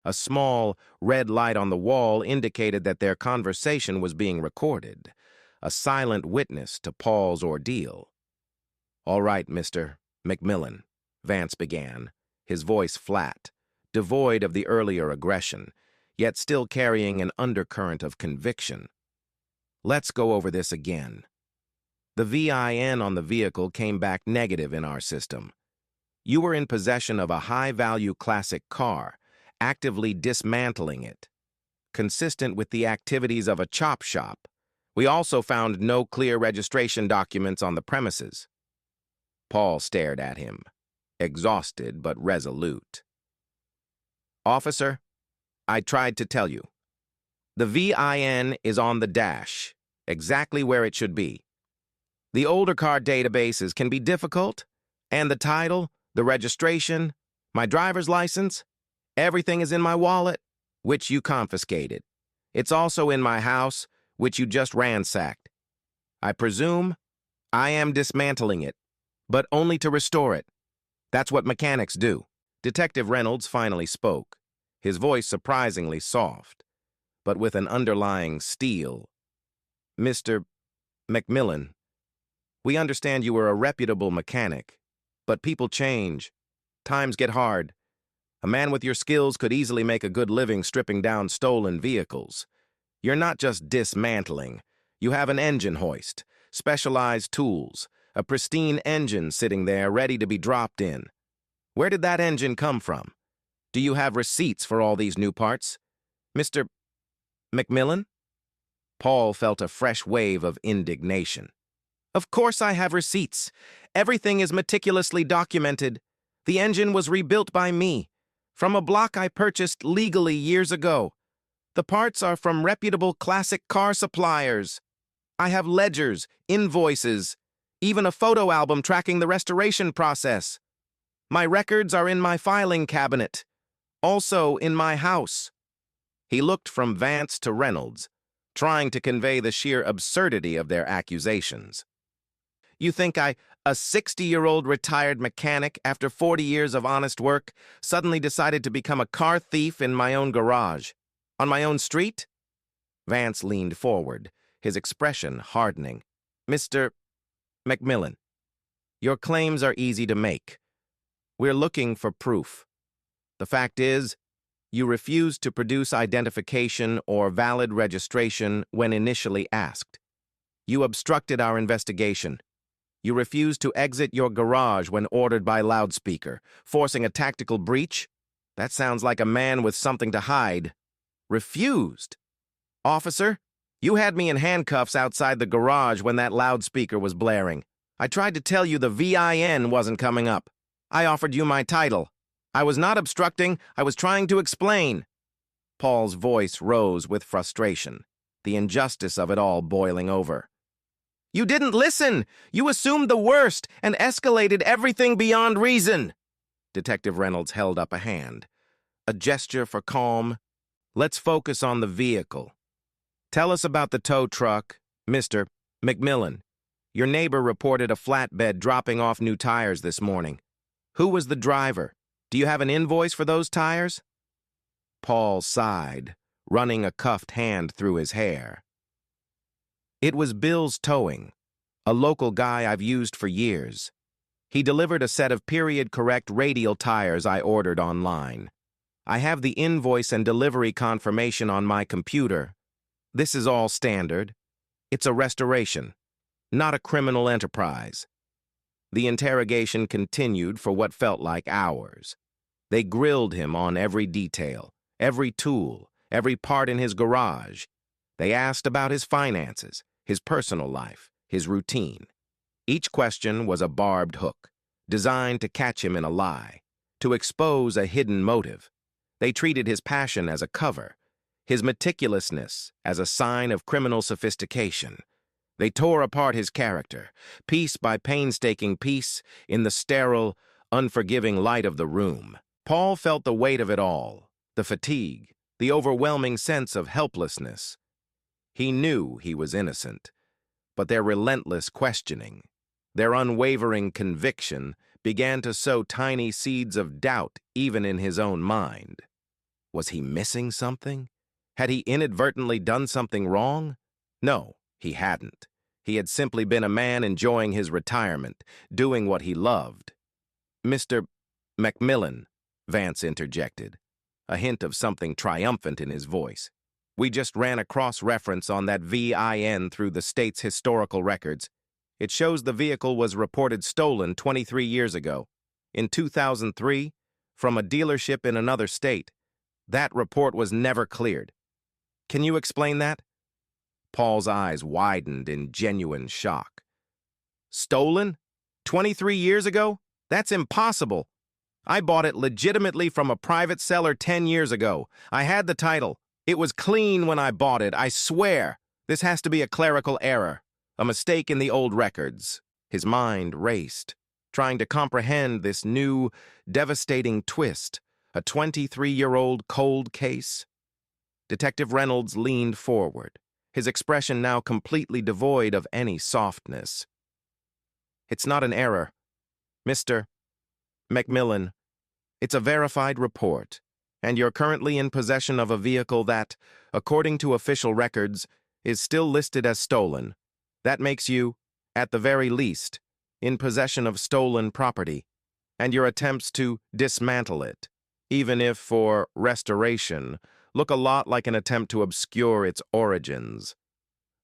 A small, red light on the wall indicated that their conversation was being recorded, a silent witness to Paul's ordeal. "All right, Mr. McMillan," Vance began, his voice flat, devoid of the earlier aggression, yet still carrying an undercurrent of conviction. "Let's go over this again. The VIN on the vehicle came back negative in our system. You were in possession of a high-value classic car, actively dismantling it, consistent with the activities of a chop shop. We also found no clear registration documents on the premises." Paul stared at him, exhausted but resolute. "Officer, I tried to tell you. The VIN is on the dash, exactly where it should be. The older car databases can be difficult, and the title, the registration, my driver's license, everything is in my wallet, which you confiscated. It's also in my house, which you just ransacked. I presume I am dismantling it, but only to restore it. That's what mechanics do." Detective Reynolds finally spoke, his voice surprisingly soft, but with an underlying steel. "Mr. McMillan, we understand you were a reputable mechanic, but people change. Times get hard. A man with your skills could easily make a good living stripping down stolen vehicles. You're not just dismantling. You have an engine hoist, specialized tools, a pristine engine sitting there ready to be dropped in. Where did that engine come from? Do you have receipts for all these new parts? Mr. McMillan?" Paul felt a fresh wave of indignation. "Of course I have receipts. Everything is meticulously documented. The engine was rebuilt by me, from a block I purchased legally years ago. The parts are from reputable classic car suppliers. I have ledgers, invoices, even a photo album tracking the restoration process. My records are in my filing cabinet, also in my house." He looked from Vance to Reynolds, trying to convey the sheer absurdity of their accusations. "You think a 60-year-old retired mechanic, after 40 years of honest work, suddenly decided to become a car thief in my own garage? On my own street?" Vance leaned forward, his expression hardening. "Mr. McMillan, your claims are easy to make. We're looking for proof. The fact is, you refused to produce identification or valid registration when initially asked. You obstructed our investigation. You refused to exit your garage when ordered by loudspeaker, forcing a tactical breach? That sounds like a man with something to hide. Refused? Officer, you had me in handcuffs outside the garage when that loudspeaker was blaring. I tried to tell you the VIN wasn't coming up. I offered you my title. I was not obstructing, I was trying to explain." Paul's voice rose with frustration, the injustice of it all boiling over. "You didn't listen! You assumed the worst and escalated everything beyond reason!" Detective Reynolds held up a hand, a gesture for calm. "Let's focus on the vehicle. Tell us about the tow truck, Mr. McMillan. Your neighbor reported a flatbed dropping off new tires this morning. Who was the driver? Do you have an invoice for those tires?" Paul sighed, running a cuffed hand through his hair. "It was Bill's Towing, a local guy I've used for years. He delivered a set of period-correct radial tires I ordered online. I have the invoice and delivery confirmation on my computer. This is all standard. It's a restoration, not a criminal enterprise." The interrogation continued for what felt like hours. They grilled him on every detail, every tool, every part in his garage. They asked about his finances, his personal life, his routine. Each question was a barbed hook, designed to catch him in a lie, to expose a hidden motive. They treated his passion as a cover, his meticulousness as a sign of criminal sophistication. They tore apart his character, piece by painstaking piece, in the sterile, unforgiving light of the room. Paul felt the weight of it all, the fatigue, the overwhelming sense of helplessness. He knew he was innocent, but their relentless questioning, their unwavering conviction, began to sow tiny seeds of doubt even in his own mind. Was he missing something? Had he inadvertently done something wrong? No, he hadn't. He had simply been a man enjoying his retirement, doing what he loved. "Mr. Macmillan," Vance interjected, a hint of something triumphant in his voice. "We just ran a cross-reference on that VIN through the state's historical records. It shows the vehicle was reported stolen 23 years ago, in 2003, from a dealership in another state. That report was never cleared. Can you explain that?" Paul's eyes widened in genuine shock. "Stolen? 23 years ago? That's impossible. I bought it legitimately from a private seller 10 years ago. I had the title. It was clean when I bought it, I swear. This has to be a clerical error, a mistake in the old records." His mind raced, trying to comprehend this new, devastating twist, a 23-year-old cold case. Detective Reynolds leaned forward, his expression now completely devoid of any softness. "It's not an error, Mr. Macmillan. It's a verified report, and you're currently in possession of a vehicle that, according to official records, is still listed as stolen. That makes you, at the very least, in possession of stolen property, and your attempts to dismantle it, even if for restoration, look a lot like an attempt to obscure its origins."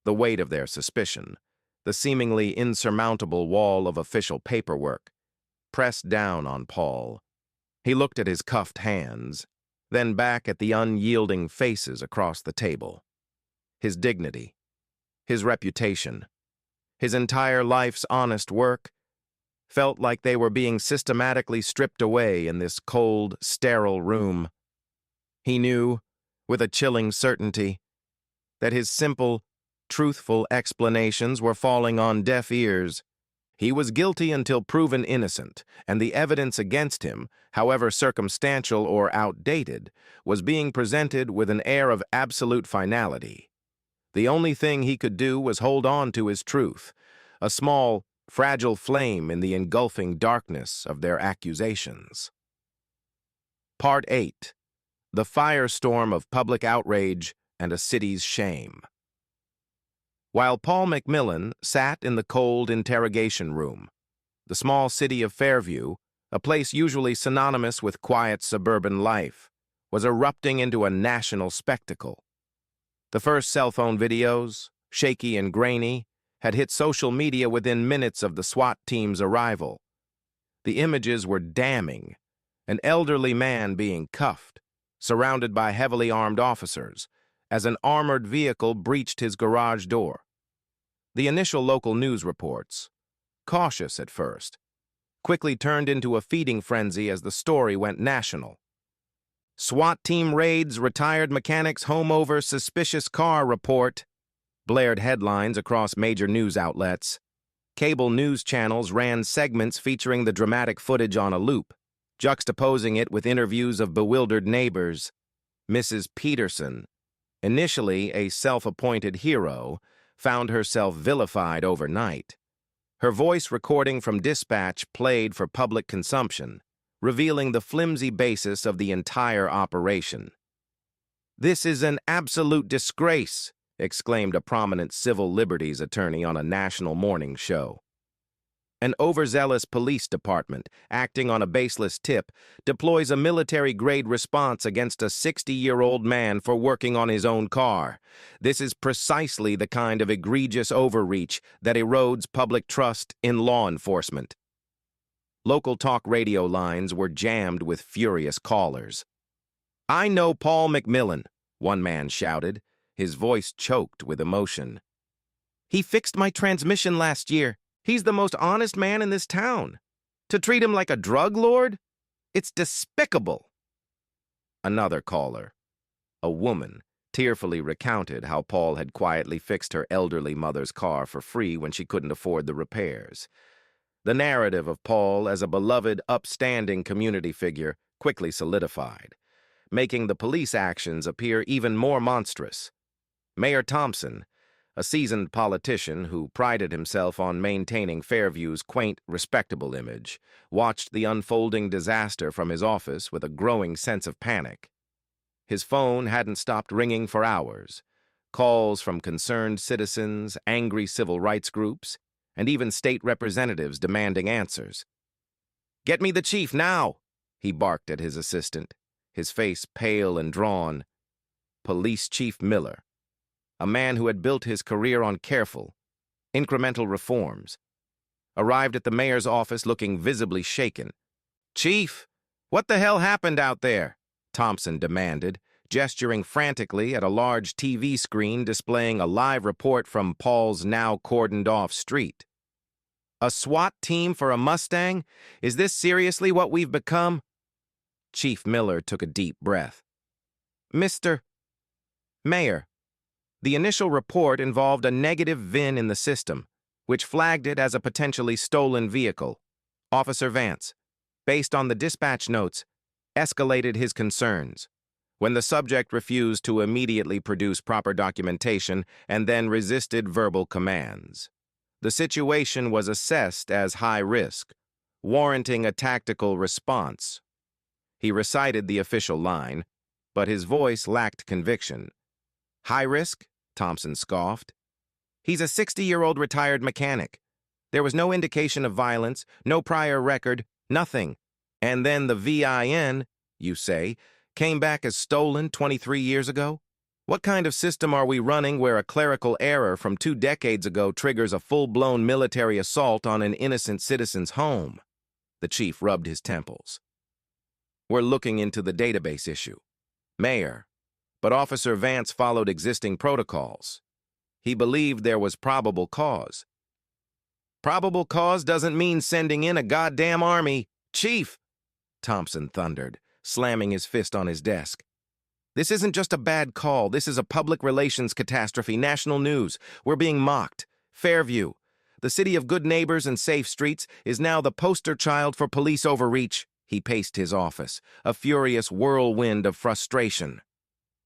The weight of their suspicion, the seemingly insurmountable wall of official paperwork, pressed down on Paul. He looked at his cuffed hands, then back at the unyielding faces across the table. His dignity, his reputation, his entire life's honest work felt like they were being systematically stripped away in this cold, sterile room. He knew, with a chilling certainty, that his simple, truthful explanations were falling on deaf ears. He was guilty until proven innocent, and the evidence against him, however circumstantial or outdated, was being presented with an air of absolute finality. The only thing he could do was hold on to his truth, a small, fragile flame in the engulfing darkness of their accusations. Part 8. The firestorm of public outrage and a city's shame. While Paul Macmillan sat in the cold interrogation room, the small city of Fairview, a place usually synonymous with quiet suburban life, was erupting into a national spectacle. The first cell phone videos, shaky and grainy, had hit social media within minutes of the SWAT team's arrival. The images were damning: an elderly man being cuffed, surrounded by heavily armed officers, as an armored vehicle breached his garage door. The initial local news reports, cautious at first, quickly turned into a feeding frenzy as the story went national. "SWAT team raids retired mechanic's home over suspicious car report," blared headlines across major news outlets. Cable news channels ran segments featuring the dramatic footage on a loop, juxtaposing it with interviews of bewildered neighbors. Mrs. Peterson, initially a self-appointed hero, found herself vilified overnight. Her voice recording from dispatch played for public consumption, revealing the flimsy basis of the entire operation. "This is an absolute disgrace," exclaimed a prominent civil liberties attorney on a national morning show. An overzealous police department, acting on a baseless tip, deploys a military-grade response against a 60-year-old man for working on his own car. This is precisely the kind of egregious overreach that erodes public trust in law enforcement. Local talk radio lines were jammed with furious callers. "I know Paul Macmillan," one man shouted, his voice choked with emotion. "He fixed my transmission last year. He's the most honest man in this town." To treat him like a drug lord? It's despicable. Another caller, a woman, tearfully recounted how Paul had quietly fixed her elderly mother's car for free when she couldn't afford the repairs. The narrative of Paul as a beloved, upstanding community figure quickly solidified, making the police actions appear even more monstrous. Mayor Thompson, a seasoned politician who prided himself on maintaining Fairview's quaint, respectable image, watched the unfolding disaster from his office with a growing sense of panic. His phone hadn't stopped ringing for hours. Calls from concerned citizens, angry civil rights groups, and even state representatives demanding answers. "Get me the chief now," he barked at his assistant, his face pale and drawn. Police Chief Miller, a man who had built his career on careful, incremental reforms, arrived at the mayor's office looking visibly shaken. "Chief, what the hell happened out there?" Thompson demanded, gesturing frantically at a large TV screen displaying a live report from Paul's now cordoned-off street. "A SWAT team for a Mustang? Is this seriously what we've become?" Chief Miller took a deep breath. "Mr. Mayor, the initial report involved a negative VIN in the system, which flagged it as a potentially stolen vehicle. Officer Vance, based on the dispatch notes, escalated his concerns. When the subject refused to immediately produce proper documentation and then resisted verbal commands. The situation was assessed as high risk, warranting a tactical response." He recited the official line, but his voice lacked conviction. "High risk?" Thompson scoffed. "He's a 60-year-old retired mechanic. There was no indication of violence, no prior record, nothing. And then the VIN, you say, came back as stolen 23 years ago? What kind of system are we running where a clerical error from 2 decades ago triggers a full-blown military assault on an innocent citizen's home?" The chief rubbed his temples. "We're looking into the database issue, Mayor, but Officer Vance followed existing protocols. He believed there was probable cause." "Probable cause doesn't mean sending in a goddamn army, Chief!" Thompson thundered, slamming his fist on his desk. "This isn't just a bad call. This is a public relations catastrophe, national news. We're being mocked. Fairview, the city of good neighbors and safe streets, is now the poster child for police overreach." He paced his office, a furious whirlwind of frustration.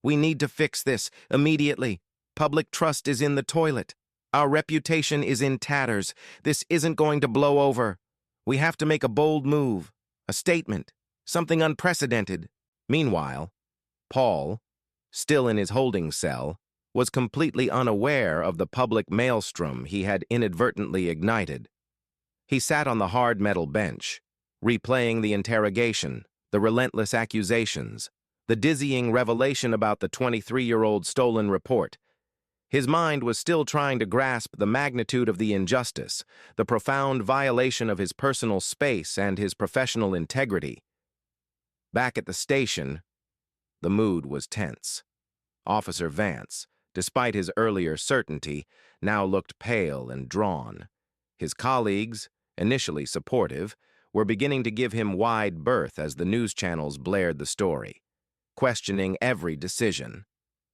"We need to fix this immediately. Public trust is in the toilet. Our reputation is in tatters. This isn't going to blow over. We have to make a bold move, a statement, something unprecedented." Meanwhile, Paul, still in his holding cell, was completely unaware of the public maelstrom he had inadvertently ignited. He sat on the hard metal bench, replaying the interrogation, the relentless accusations, the dizzying revelation about the 23-year-old stolen report. His mind was still trying to grasp the magnitude of the injustice, the profound violation of his personal space and his professional integrity. Back at the station, the mood was tense. Officer Vance, despite his earlier certainty, now looked pale and drawn. His colleagues, initially supportive, were beginning to give him wide berth as the news channels blared the story, questioning every decision.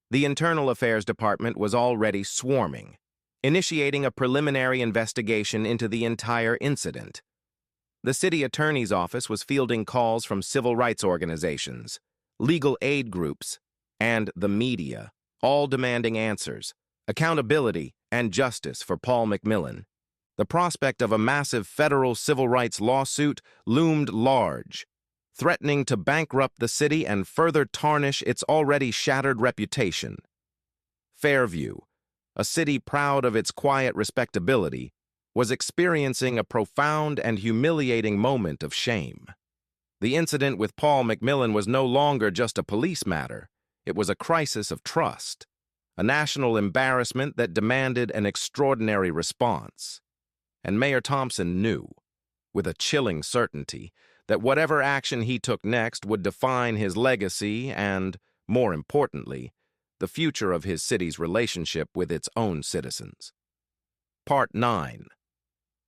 The Internal Affairs Department was already swarming, initiating a preliminary investigation into the entire incident. The city attorney's office was fielding calls from civil rights organizations, legal aid groups, and the media, all demanding answers, accountability, and justice for Paul McMillan. The prospect of a massive federal civil rights lawsuit loomed large, threatening to bankrupt the city and further tarnish its already shattered reputation. Fairview, a city proud of its quiet respectability, was experiencing a profound and humiliating moment of shame. The incident with Paul McMillan was no longer just a police matter. It was a crisis of trust, a national embarrassment that demanded an extraordinary response. And Mayor Thompson knew, with a chilling certainty, that whatever action he took next would define his legacy and, more importantly, the future of his city's relationship with its own citizens. Part 9.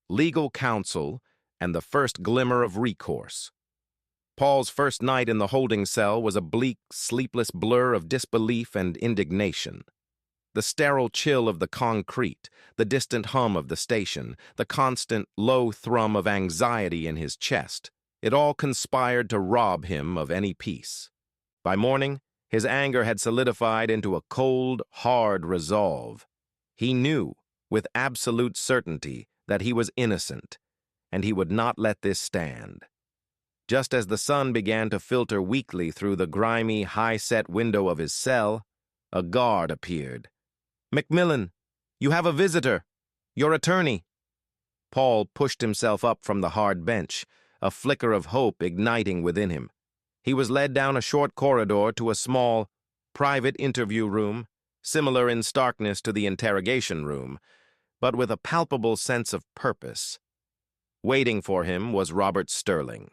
Legal Counsel and the first glimmer of recourse. Paul's first night in the holding cell was a bleak, sleepless blur of disbelief and indignation. The sterile chill of the concrete, the distant hum of the station, the constant, low thrum of anxiety in his chest, it all conspired to rob him of any peace. By morning, his anger had solidified into a cold, hard resolve. He knew, with absolute certainty, that he was innocent, and he would not let this stand. Just as the sun began to filter weakly through the grimy, high-set window of his cell, a guard appeared. "Macmillan, you have a visitor. Your attorney." Paul pushed himself up from the hard bench, a flicker of hope igniting within him. He was led down a short corridor to a small, private interview room, similar in starkness to the interrogation room, but with a palpable sense of purpose. Waiting for him was Robert Sterling,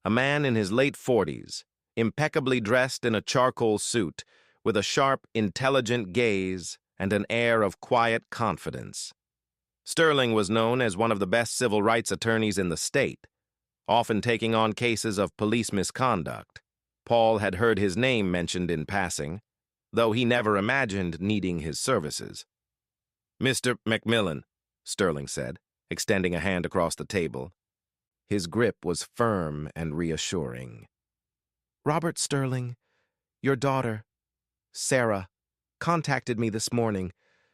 a man in his late 40s, impeccably dressed in a charcoal suit, with a sharp, intelligent gaze and an air of quiet confidence. Sterling was known as one of the best civil rights attorneys in the state, often taking on cases of police misconduct. Paul had heard his name mentioned in passing, though he never imagined needing his services. "Mr. Macmillan," Sterling said, extending a hand across the table. His grip was firm and reassuring. "Robert Sterling, your daughter, Sarah, contacted me this morning.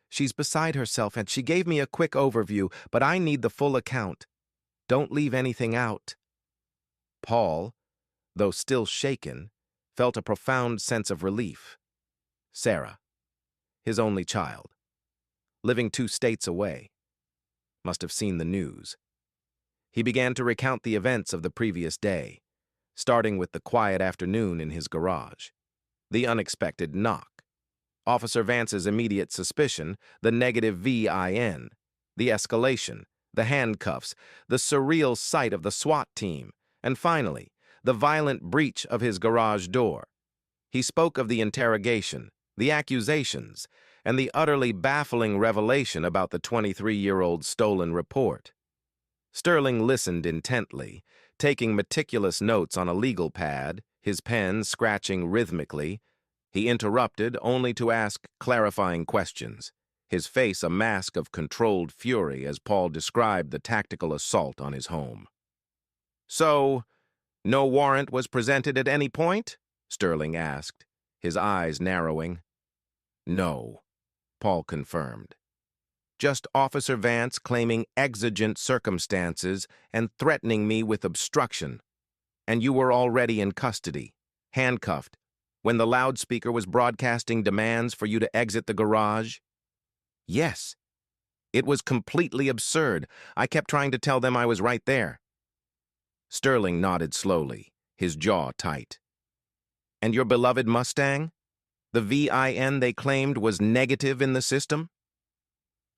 She's beside herself, and she gave me a quick overview, but I need the full account. Don't leave anything out." Paul, though still shaken, felt a profound sense of relief. Sarah, his only child, living 2 states away, must have seen the news. He began to recount the events of the previous day, starting with the quiet afternoon in his garage, the unexpected knock, Officer Vance's immediate suspicion, the negative VIN, the escalation, the handcuffs, the surreal sight of the SWAT team, and finally, the violent breach of his garage door. He spoke of the interrogation, the accusations, and the utterly baffling revelation about the 23-year-old stolen report. Sterling listened intently, taking meticulous notes on a legal pad, his pen scratching rhythmically. He interrupted only to ask clarifying questions, his face a mask of controlled fury as Paul described the tactical assault on his home. "So, no warrant was presented at any point?" Sterling asked, his eyes narrowing. "No," Paul confirmed. "Just Officer Vance claiming exigent circumstances and threatening me with obstruction. And you were already in custody, handcuffed, when the loudspeaker was broadcasting demands for you to exit the garage?" "Yes. It was completely absurd. I kept trying to tell them I was right there." Sterling nodded slowly, his jaw tight. "And your beloved Mustang? The VIN they claimed was negative in the system?"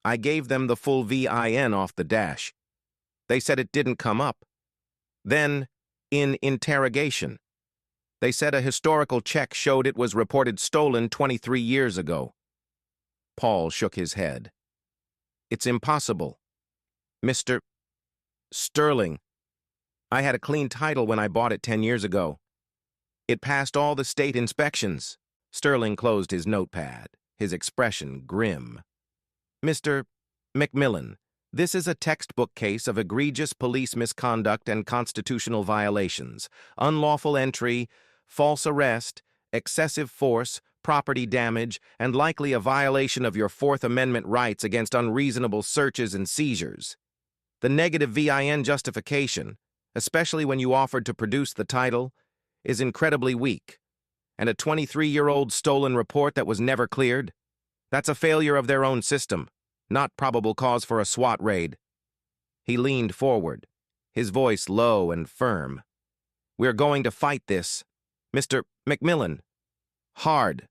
"I gave them the full VIN off the dash. They said it didn't come up. Then, in interrogation, they said a historical check showed it was reported stolen 23 years ago." Paul shook his head. "It's impossible. Mr. Sterling, I had a clean title when I bought it 10 years ago. It passed all the state inspections." Sterling closed his notepad, his expression grim. "Mr. Macmillan, this is a textbook case of egregious police misconduct and constitutional violations, unlawful entry, false arrest, excessive force, property damage, and likely a violation of your Fourth Amendment rights against unreasonable searches and seizures. The negative VIN justification, especially when you offered to produce the title, is incredibly weak. And a 23-year-old stolen report that was never cleared? That's a failure of their own system, not probable cause for a SWAT raid." He leaned forward, his voice low and firm. "We're going to fight this. Mr. Macmillan. Hard.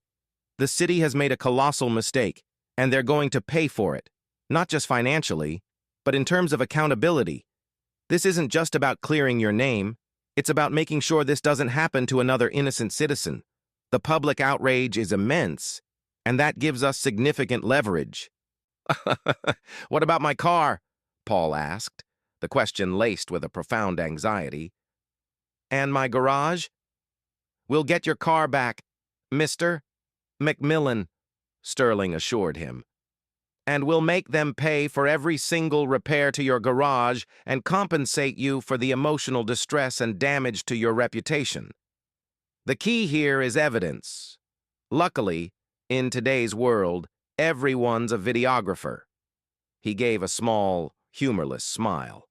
The city has made a colossal mistake, and they're going to pay for it, not just financially, but in terms of accountability. This isn't just about clearing your name. It's about making sure this doesn't happen to another innocent citizen. The public outrage is immense, and that gives us significant leverage." "What about my car?" Paul asked, the question laced with a profound anxiety. "And my garage?" "We'll get your car back, Mr. McMillan," Sterling assured him. "And we'll make them pay for every single repair to your garage and compensate you for the emotional distress and damage to your reputation. The key here is evidence. Luckily, in today's world, everyone's a videographer." He gave a small, humorless smile.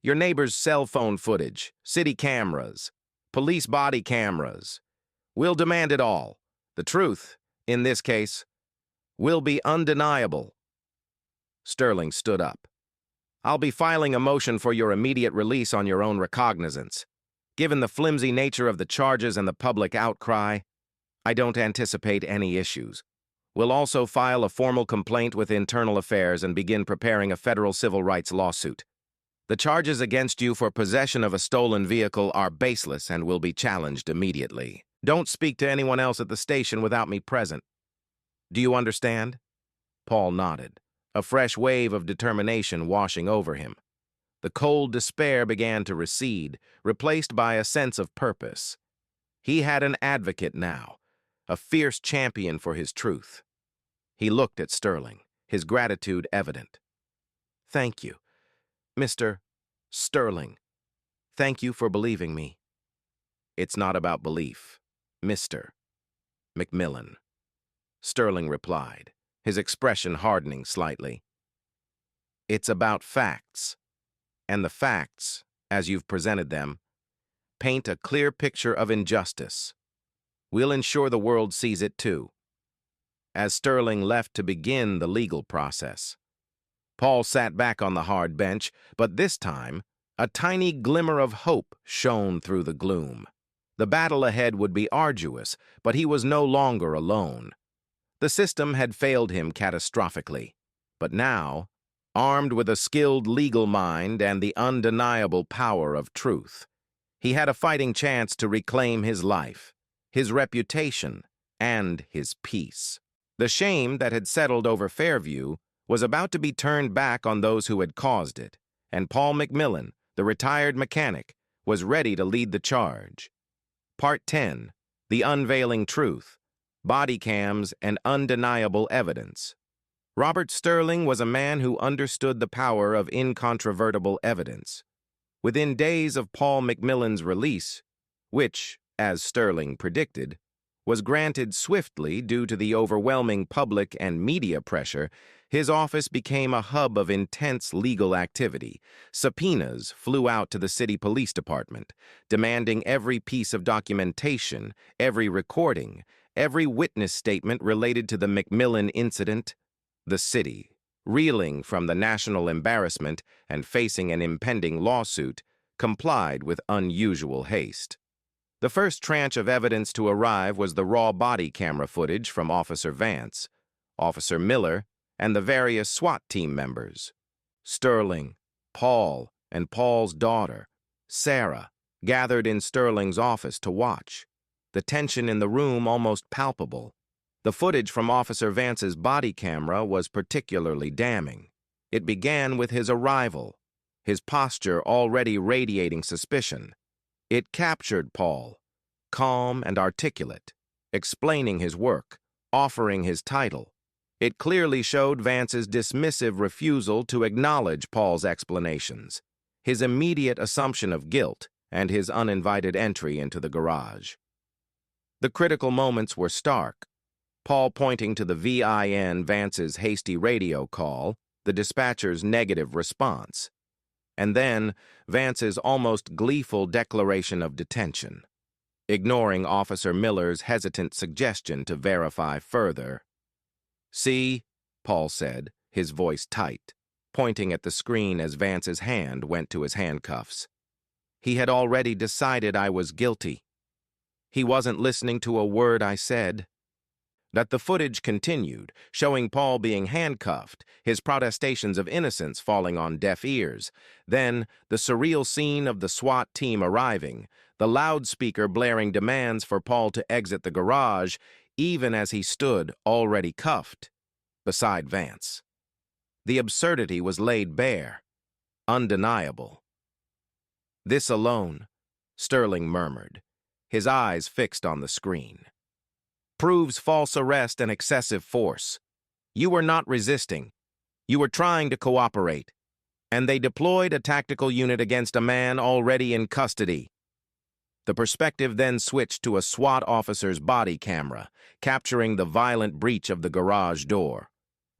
"Your neighbor's cell phone footage, city cameras, police body cameras. We'll demand it all. The truth, in this case, will be undeniable." Sterling stood up. "I'll be filing a motion for your immediate release on your own recognizance. Given the flimsy nature of the charges and the public outcry, I don't anticipate any issues. We'll also file a formal complaint with Internal Affairs and begin preparing a federal civil rights lawsuit. The charges against you for possession of a stolen vehicle are baseless and will be challenged immediately. Don't speak to anyone else at the station without me present. Do you understand?" Paul nodded, a fresh wave of determination washing over him. The cold despair began to recede, replaced by a sense of purpose. He had an advocate now, a fierce champion for his truth. He looked at Sterling, his gratitude evident. "Thank you, Mr. Sterling. Thank you for believing me." "It's not about belief, Mr. McMillan," Sterling replied, his expression hardening slightly. "It's about facts. And the facts, as you've presented them, paint a clear picture of injustice. We'll ensure the world sees it too." As Sterling left to begin the legal process, Paul sat back on the hard bench, but this time, a tiny glimmer of hope shone through the gloom. The battle ahead would be arduous, but he was no longer alone. The system had failed him catastrophically, but now, armed with a skilled legal mind and the undeniable power of truth, he had a fighting chance to reclaim his life, his reputation, and his peace. The shame that had settled over Fairview was about to be turned back on those who had caused it, and Paul McMillan, the retired mechanic, was ready to lead the charge. Part 10, The Unveiling Truth, Body Cams and Undeniable Evidence. Robert Sterling was a man who understood the power of incontrovertible evidence. Within days of Paul McMillan's release, which, as Sterling predicted, was granted swiftly due to the overwhelming public and media pressure, his office became a hub of intense legal activity. Subpoenas flew out to the city police department, demanding every piece of documentation, every recording, every witness statement related to the McMillan incident. The city, reeling from the national embarrassment and facing an impending lawsuit, complied with unusual haste. The first tranche of evidence to arrive was the raw body camera footage from Officer Vance, Officer Miller, and the various SWAT team members. Sterling, Paul, and Paul's daughter, Sarah, gathered in Sterling's office to watch, the tension in the room almost palpable. The footage from Officer Vance's body camera was particularly damning. It began with his arrival, his posture already radiating suspicion. It captured Paul, calm and articulate, explaining his work, offering his title. It clearly showed Vance's dismissive refusal to acknowledge Paul's explanations, his immediate assumption of guilt, and his uninvited entry into the garage. The critical moments were stark. Paul pointing to the VIN Vance's hasty radio call, the dispatcher's negative response, and then Vance's almost gleeful declaration of detention, ignoring Officer Miller's hesitant suggestion to verify further. "See," Paul said, his voice tight, pointing at the screen as Vance's hand went to his handcuffs. "He had already decided I was guilty. He wasn't listening to a word I said." That the footage continued, showing Paul being handcuffed, his protestations of innocence falling on deaf ears. Then, the surreal scene of the SWAT team arriving, the loudspeaker blaring demands for Paul to exit the garage, even as he stood, already cuffed, beside Vance. The absurdity was laid bare. undeniable. This alone, Sterling murmured, his eyes fixed on the screen, proves false arrest and excessive force. You were not resisting. You were trying to cooperate, and they deployed a tactical unit against a man already in custody. The perspective then switched to a SWAT officer's body camera, capturing the violent breach of the garage door.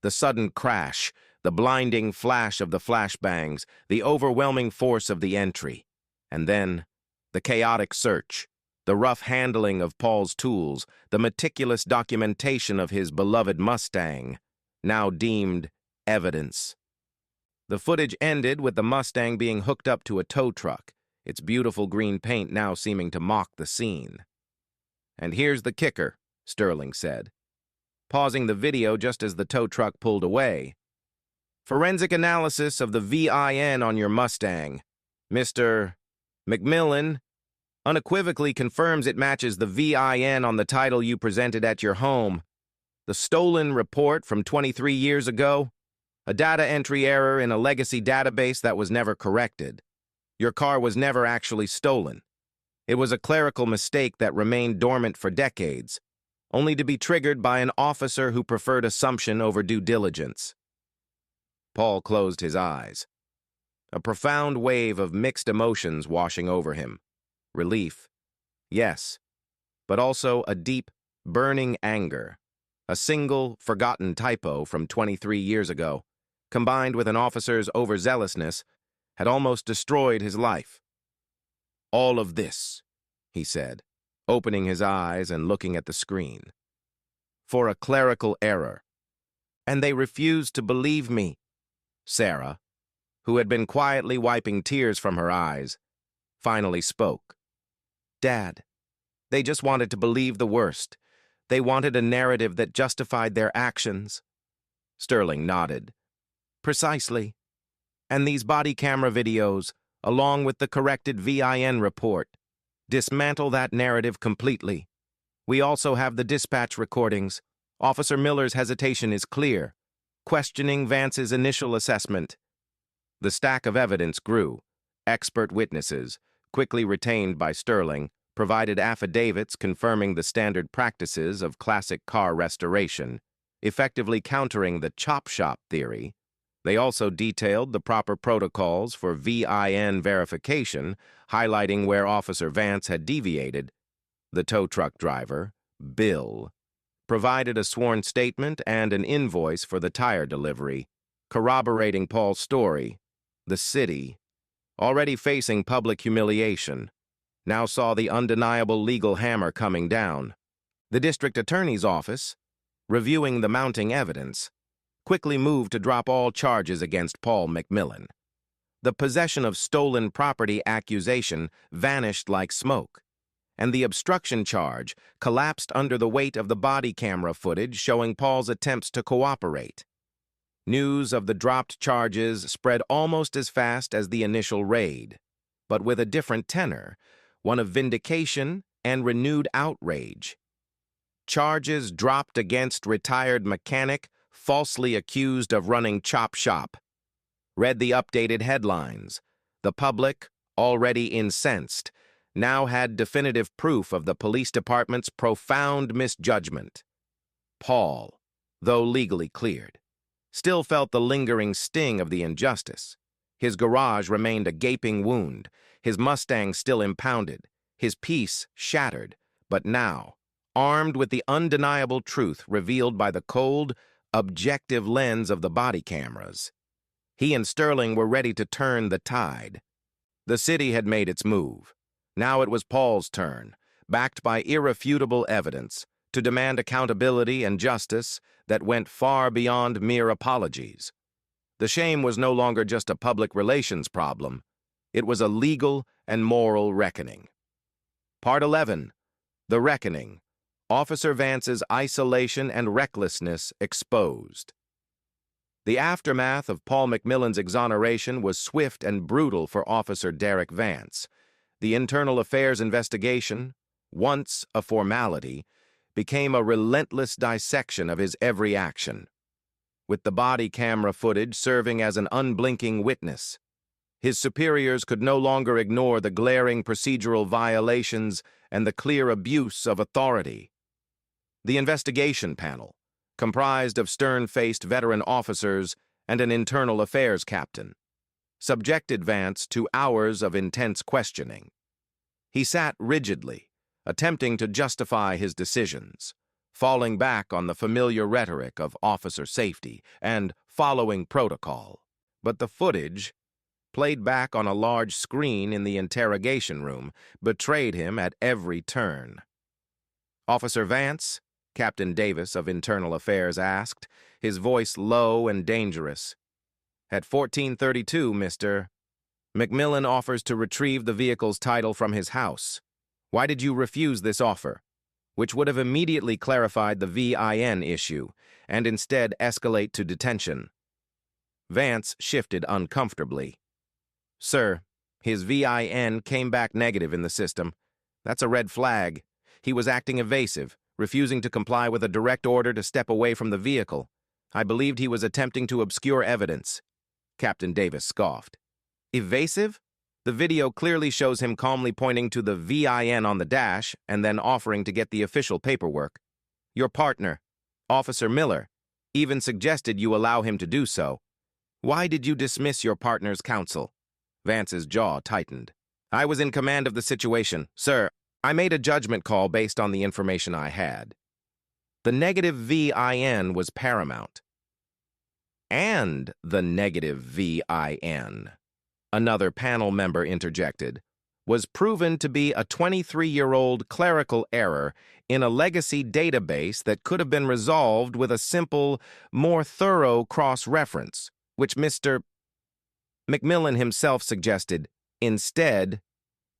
The sudden crash, the blinding flash of the flashbangs, the overwhelming force of the entry. And then, the chaotic search, the rough handling of Paul's tools, the meticulous documentation of his beloved Mustang, now deemed evidence. The footage ended with the Mustang being hooked up to a tow truck, its beautiful green paint now seeming to mock the scene. "And here's the kicker," Sterling said, pausing the video just as the tow truck pulled away. "Forensic analysis of the VIN on your Mustang, Mr. McMillan, unequivocally confirms it matches the VIN on the title you presented at your home. The stolen report from 23 years ago, a data entry error in a legacy database that was never corrected. Your car was never actually stolen. It was a clerical mistake that remained dormant for decades, only to be triggered by an officer who preferred assumption over due diligence." Paul closed his eyes, a profound wave of mixed emotions washing over him. Relief, yes, but also a deep, burning anger. A single, forgotten typo from 23 years ago, combined with an officer's overzealousness, had almost destroyed his life. "All of this," he said, opening his eyes and looking at the screen, "for a clerical error. And they refused to believe me." Sarah, who had been quietly wiping tears from her eyes, finally spoke. "Dad, they just wanted to believe the worst. They wanted a narrative that justified their actions." Sterling nodded. "Precisely. And these body camera videos, along with the corrected VIN report, dismantle that narrative completely. We also have the dispatch recordings. Officer Miller's hesitation is clear, questioning Vance's initial assessment." The stack of evidence grew. Expert witnesses, quickly retained by Sterling, provided affidavits confirming the standard practices of classic car restoration, effectively countering the chop shop theory. They also detailed the proper protocols for VIN verification, highlighting where Officer Vance had deviated. The tow truck driver, Bill, provided a sworn statement and an invoice for the tire delivery, corroborating Paul's story. The city, already facing public humiliation, now saw the undeniable legal hammer coming down. The district attorney's office, reviewing the mounting evidence, quickly moved to drop all charges against Paul McMillan. The possession of stolen property accusation vanished like smoke, and the obstruction charge collapsed under the weight of the body camera footage showing Paul's attempts to cooperate. News of the dropped charges spread almost as fast as the initial raid, but with a different tenor, one of vindication and renewed outrage. Charges dropped against retired mechanic falsely accused of running chop shop. Read the updated headlines. The public, already incensed, now had definitive proof of the police department's profound misjudgment. Paul, though legally cleared, still felt the lingering sting of the injustice. His garage remained a gaping wound, his Mustang still impounded, his peace shattered, but now, armed with the undeniable truth revealed by the cold, objective lens of the body cameras, he and Sterling were ready to turn the tide. The city had made its move. Now it was Paul's turn, backed by irrefutable evidence, to demand accountability and justice that went far beyond mere apologies. The shame was no longer just a public relations problem. It was a legal and moral reckoning. Part 11. The Reckoning. Officer Vance's isolation and recklessness exposed. The aftermath of Paul McMillan's exoneration was swift and brutal for Officer Derek Vance. The internal affairs investigation, once a formality, became a relentless dissection of his every action. With the body camera footage serving as an unblinking witness, His superiors could no longer ignore the glaring procedural violations and the clear abuse of authority. The investigation panel, comprised of stern-faced veteran officers and an internal affairs captain, subjected Vance to hours of intense questioning. He sat rigidly, attempting to justify his decisions, falling back on the familiar rhetoric of officer safety and following protocol. But the footage, played back on a large screen in the interrogation room, betrayed him at every turn. "Officer Vance?" Captain Davis of Internal Affairs asked, his voice low and dangerous. "At 1432, Mr. McMillan offers to retrieve the vehicle's title from his house. Why did you refuse this offer?" Which would have immediately clarified the VIN issue, and instead escalate to detention. Vance shifted uncomfortably. "Sir, his VIN came back negative in the system. That's a red flag. He was acting evasive, refusing to comply with a direct order to step away from the vehicle. I believed he was attempting to obscure evidence." Captain Davis scoffed. "Evasive? The video clearly shows him calmly pointing to the VIN on the dash and then offering to get the official paperwork. Your partner, Officer Miller, even suggested you allow him to do so. Why did you dismiss your partner's counsel?" Vance's jaw tightened. "I was in command of the situation, sir. I made a judgment call based on the information I had." The negative VIN was paramount. "And the negative VIN," another panel member interjected, "was proven to be a 23-year-old clerical error in a legacy database that could have been resolved with a simple, more thorough cross-reference, which Mr. McMillan himself suggested. Instead,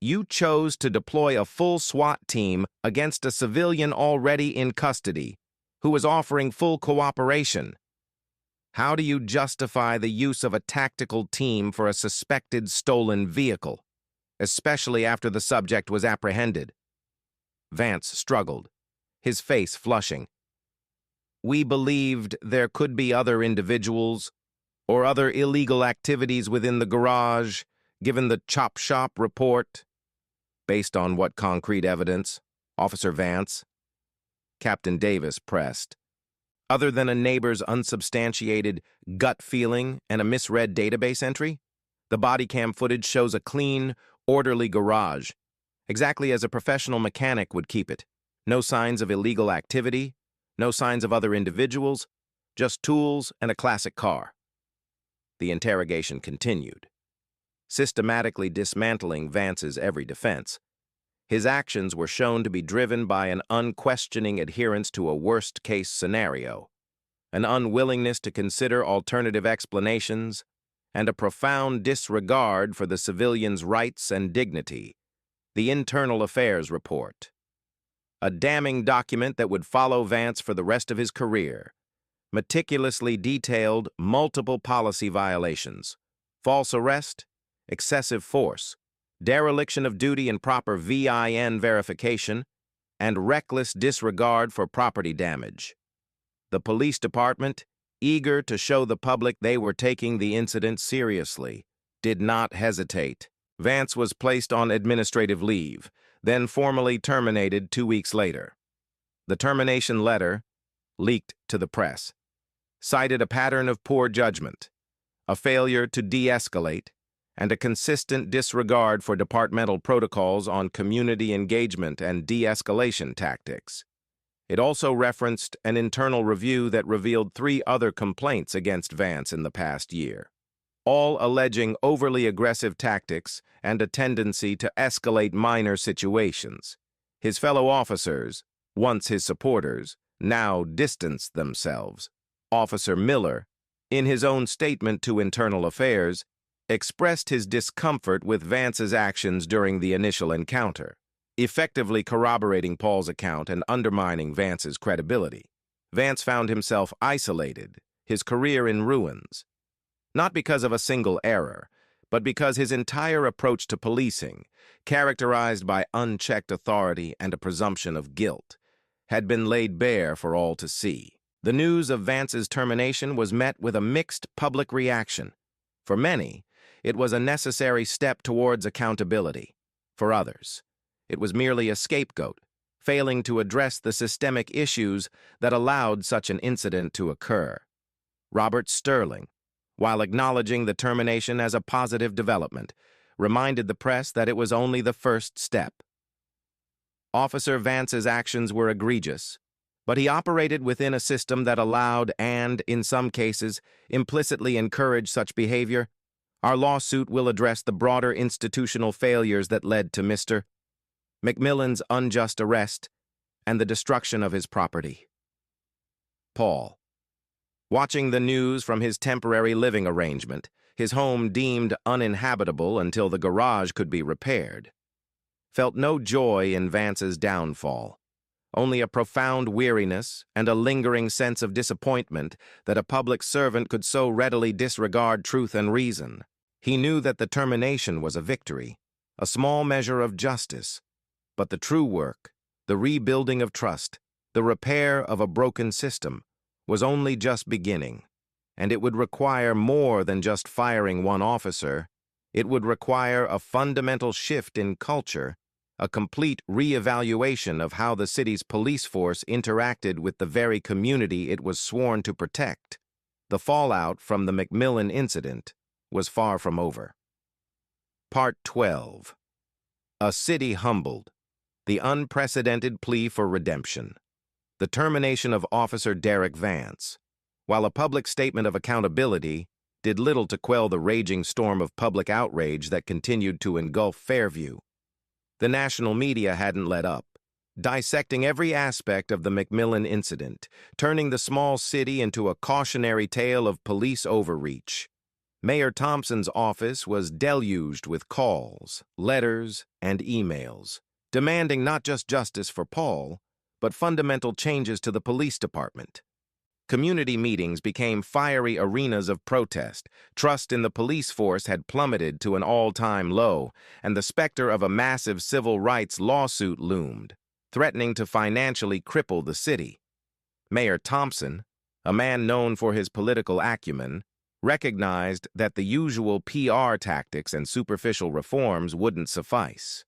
you chose to deploy a full SWAT team against a civilian already in custody, who was offering full cooperation. How do you justify the use of a tactical team for a suspected stolen vehicle, especially after the subject was apprehended?" Vance struggled, his face flushing. "We believed there could be other individuals or other illegal activities within the garage, given the chop shop report." "Based on what concrete evidence, Officer Vance?" Captain Davis pressed. "Other than a neighbor's unsubstantiated gut feeling and a misread database entry? The body cam footage shows a clean, orderly garage, exactly as a professional mechanic would keep it. No signs of illegal activity, no signs of other individuals, just tools and a classic car." The interrogation continued, systematically dismantling Vance's every defense. His actions were shown to be driven by an unquestioning adherence to a worst-case scenario, an unwillingness to consider alternative explanations, and a profound disregard for the civilian's rights and dignity. The Internal Affairs Report, a damning document that would follow Vance for the rest of his career, meticulously detailed multiple policy violations: false arrest, excessive force, dereliction of duty and proper VIN verification, and reckless disregard for property damage. The police department, eager to show the public they were taking the incident seriously, did not hesitate. Vance was placed on administrative leave, then formally terminated 2 weeks later. The termination letter, leaked to the press, cited a pattern of poor judgment, a failure to de-escalate, and a consistent disregard for departmental protocols on community engagement and de-escalation tactics. It also referenced an internal review that revealed 3 other complaints against Vance in the past year, all alleging overly aggressive tactics and a tendency to escalate minor situations. His fellow officers, once his supporters, now distanced themselves. Officer Miller, in his own statement to Internal Affairs, expressed his discomfort with Vance's actions during the initial encounter, effectively corroborating Paul's account and undermining Vance's credibility. Vance found himself isolated, his career in ruins, not because of a single error, but because his entire approach to policing, characterized by unchecked authority and a presumption of guilt, had been laid bare for all to see. The news of Vance's termination was met with a mixed public reaction. For many, It was a necessary step towards accountability. For others, it was merely a scapegoat, failing to address the systemic issues that allowed such an incident to occur. Robert Sterling, while acknowledging the termination as a positive development, reminded the press that it was only the first step. Officer Vance's actions were egregious, but he operated within a system that allowed and, in some cases, implicitly encouraged such behavior. Our lawsuit will address the broader institutional failures that led to Mr. McMillan's unjust arrest and the destruction of his property. Paul, watching the news from his temporary living arrangement, his home deemed uninhabitable until the garage could be repaired, felt no joy in Vance's downfall, only a profound weariness and a lingering sense of disappointment that a public servant could so readily disregard truth and reason. He knew that the termination was a victory, a small measure of justice, but the true work, the rebuilding of trust, the repair of a broken system, was only just beginning, and it would require more than just firing one officer. It would require a fundamental shift in culture, a complete re-evaluation of how the city's police force interacted with the very community it was sworn to protect. The fallout from the McMillan incident was far from over. Part 12. A City Humbled. The Unprecedented Plea for Redemption. The termination of Officer Derek Vance, while a public statement of accountability, did little to quell the raging storm of public outrage that continued to engulf Fairview. The national media hadn't let up, dissecting every aspect of the McMillan incident, turning the small city into a cautionary tale of police overreach. Mayor Thompson's office was deluged with calls, letters, and emails, demanding not just justice for Paul, but fundamental changes to the police department. Community meetings became fiery arenas of protest. Trust in the police force had plummeted to an all-time low, and the specter of a massive civil rights lawsuit loomed, threatening to financially cripple the city. Mayor Thompson, a man known for his political acumen, recognized that the usual PR tactics and superficial reforms wouldn't suffice.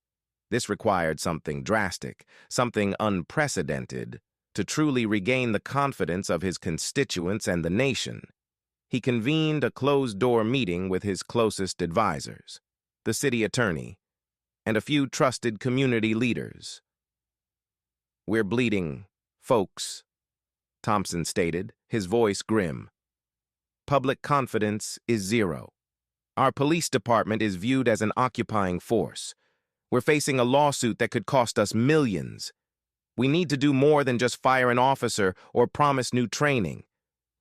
This required something drastic, something unprecedented, to truly regain the confidence of his constituents and the nation. He convened a closed-door meeting with his closest advisors, the city attorney, and a few trusted community leaders. "We're bleeding, folks," Thompson stated, his voice grim. "Public confidence is zero. Our police department is viewed as an occupying force. We're facing a lawsuit that could cost us millions. We need to do more than just fire an officer or promise new training.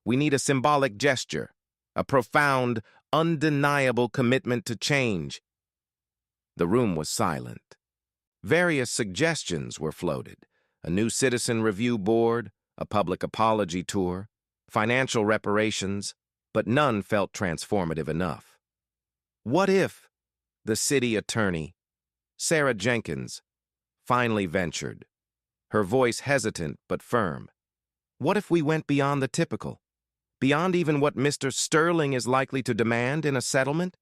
We need a symbolic gesture, a profound, undeniable commitment to change." The room was silent. Various suggestions were floated: a new citizen review board, a public apology tour, financial reparations, but none felt transformative enough. What if the city attorney, Sarah Jenkins, finally ventured, her voice hesitant but firm? What if we went beyond the typical, beyond even what Mr. Sterling is likely to demand in a settlement?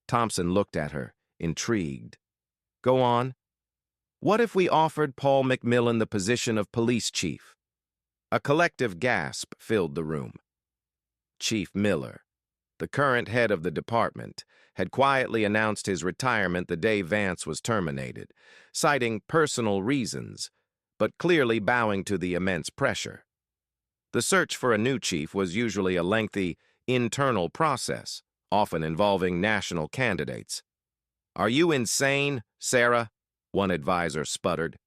Thompson looked at her, intrigued. "Go on. What if we offered Paul McMillan the position of police chief?" A collective gasp filled the room. Chief Miller, the current head of the department, had quietly announced his retirement the day Vance was terminated, citing personal reasons, but clearly bowing to the immense pressure. The search for a new chief was usually a lengthy, internal process, often involving national candidates. "Are you insane, Sarah?" one advisor sputtered.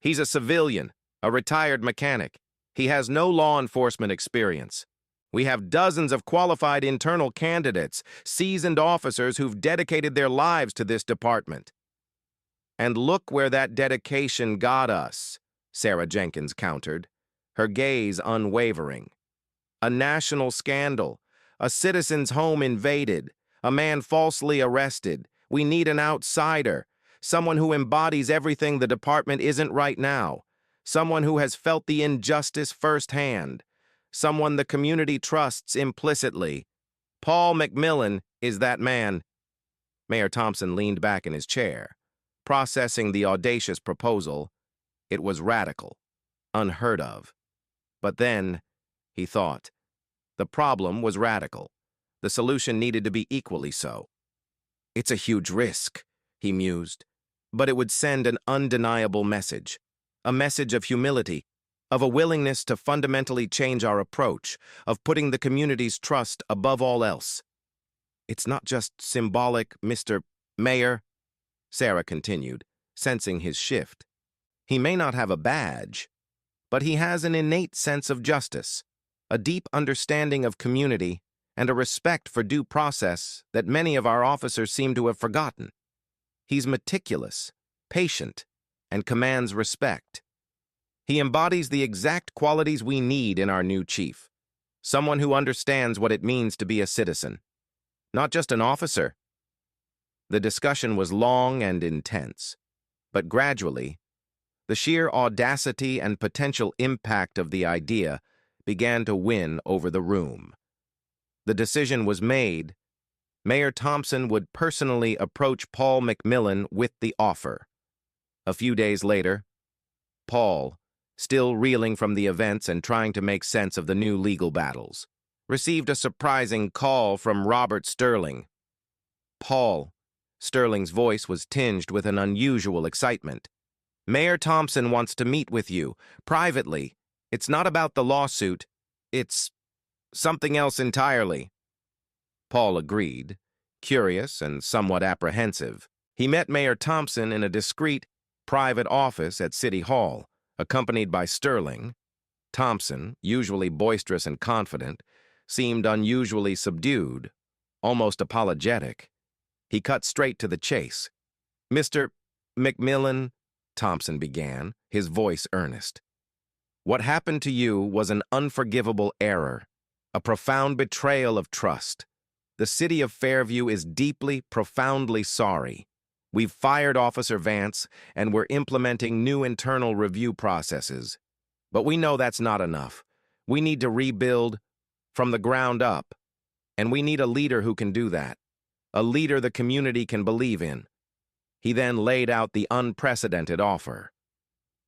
"He's a civilian, a retired mechanic. He has no law enforcement experience. We have dozens of qualified internal candidates, seasoned officers who've dedicated their lives to this department." "And look where that dedication got us," Sarah Jenkins countered, her gaze unwavering. "A national scandal, a citizen's home invaded, a man falsely arrested. We need an outsider, someone who embodies everything the department isn't right now, someone who has felt the injustice firsthand, someone the community trusts implicitly. Paul McMillan is that man. Mayor Thompson leaned back in his chair, processing the audacious proposal. It was radical, unheard of. But then, he thought, the problem was radical. The solution needed to be equally so. It's a huge risk, he mused, but it would send an undeniable message, a message of humility, of a willingness to fundamentally change our approach, of putting the community's trust above all else. It's not just symbolic, Mr. Mayor, Sarah continued, sensing his shift. He may not have a badge, but he has an innate sense of justice, a deep understanding of community, and a respect for due process that many of our officers seem to have forgotten. He's meticulous, patient, and commands respect. He embodies the exact qualities we need in our new chief, someone who understands what it means to be a citizen, not just an officer. The discussion was long and intense, but gradually, the sheer audacity and potential impact of the idea began to win over the room. The decision was made. Mayor Thompson would personally approach Paul McMillan with the offer. A few days later, Paul, still reeling from the events and trying to make sense of the new legal battles, received a surprising call from Robert Sterling. Paul, Sterling's voice was tinged with an unusual excitement. Mayor Thompson wants to meet with you, privately. It's not about the lawsuit. It's something else entirely. Paul agreed, curious and somewhat apprehensive. He met Mayor Thompson in a discreet, private office at City Hall, accompanied by Sterling. Thompson, usually boisterous and confident, seemed unusually subdued, almost apologetic. He cut straight to the chase. "Mr. McMillan," Thompson began, his voice earnest. "What happened to you was an unforgivable error, a profound betrayal of trust. The city of Fairview is deeply, profoundly sorry. We've fired Officer Vance, and we're implementing new internal review processes. But we know that's not enough. We need to rebuild from the ground up, and we need a leader who can do that, a leader the community can believe in." He then laid out the unprecedented offer.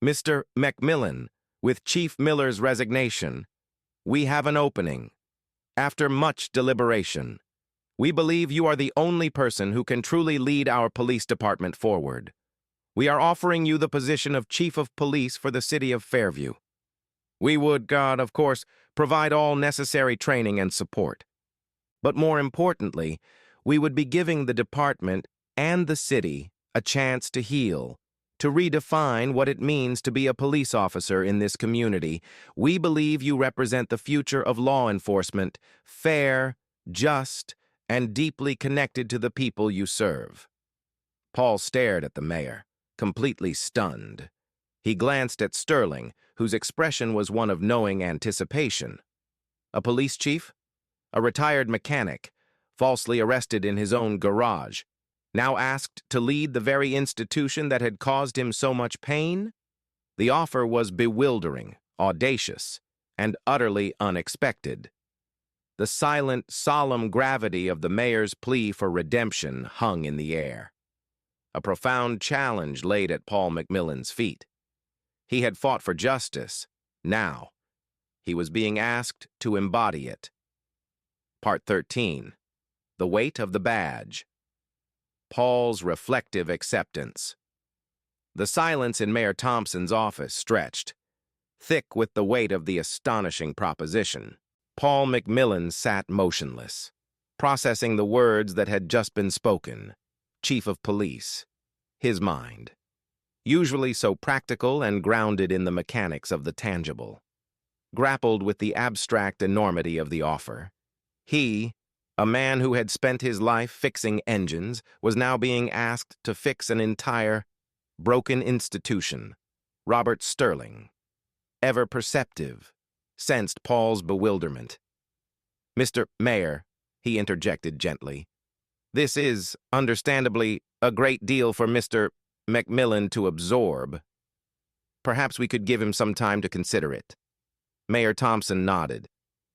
"Mr. McMillan, with Chief Miller's resignation, we have an opening. After much deliberation, we believe you are the only person who can truly lead our police department forward. We are offering you the position of Chief of Police for the city of Fairview. We would, of course, provide all necessary training and support. But more importantly, we would be giving the department and the city a chance to heal, to redefine what it means to be a police officer in this community. We believe you represent the future of law enforcement, fair, just, and deeply connected to the people you serve." Paul stared at the mayor, completely stunned. He glanced at Sterling, whose expression was one of knowing anticipation. A police chief? A retired mechanic, falsely arrested in his own garage, now asked to lead the very institution that had caused him so much pain? The offer was bewildering, audacious, and utterly unexpected. The silent, solemn gravity of the mayor's plea for redemption hung in the air. A profound challenge laid at Paul McMillan's feet. He had fought for justice. Now, he was being asked to embody it. Part 13. The Weight of the Badge. Paul's reflective acceptance. The silence in Mayor Thompson's office stretched, thick with the weight of the astonishing proposition. Paul McMillan sat motionless, processing the words that had just been spoken. Chief of Police. His mind, usually so practical and grounded in the mechanics of the tangible, grappled with the abstract enormity of the offer. He, a man who had spent his life fixing engines, was now being asked to fix an entire, broken institution. Robert Sterling, ever perceptive, sensed Paul's bewilderment. "Mr. Mayor," he interjected gently, "this is, understandably, a great deal for Mr. McMillan to absorb. Perhaps we could give him some time to consider it." Mayor Thompson nodded,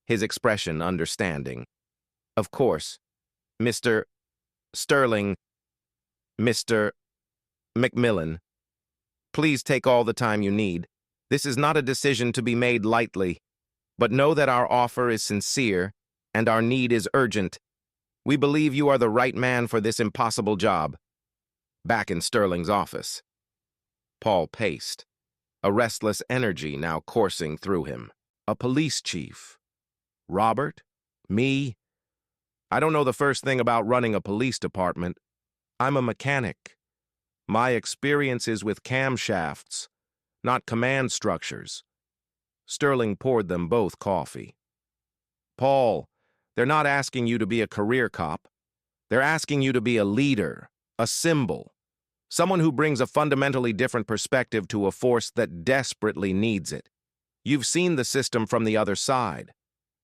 his expression understanding. "Of course, Mr. Sterling, Mr. McMillan, please take all the time you need. This is not a decision to be made lightly, but know that our offer is sincere and our need is urgent. We believe you are the right man for this impossible job. Back in Sterling's office, Paul paced, a restless energy now coursing through him. A police chief. Robert? Me? I don't know the first thing about running a police department. I'm a mechanic. My experience is with camshafts, not command structures. Sterling poured them both coffee. Paul, they're not asking you to be a career cop. They're asking you to be a leader, a symbol, someone who brings a fundamentally different perspective to a force that desperately needs it. You've seen the system from the other side,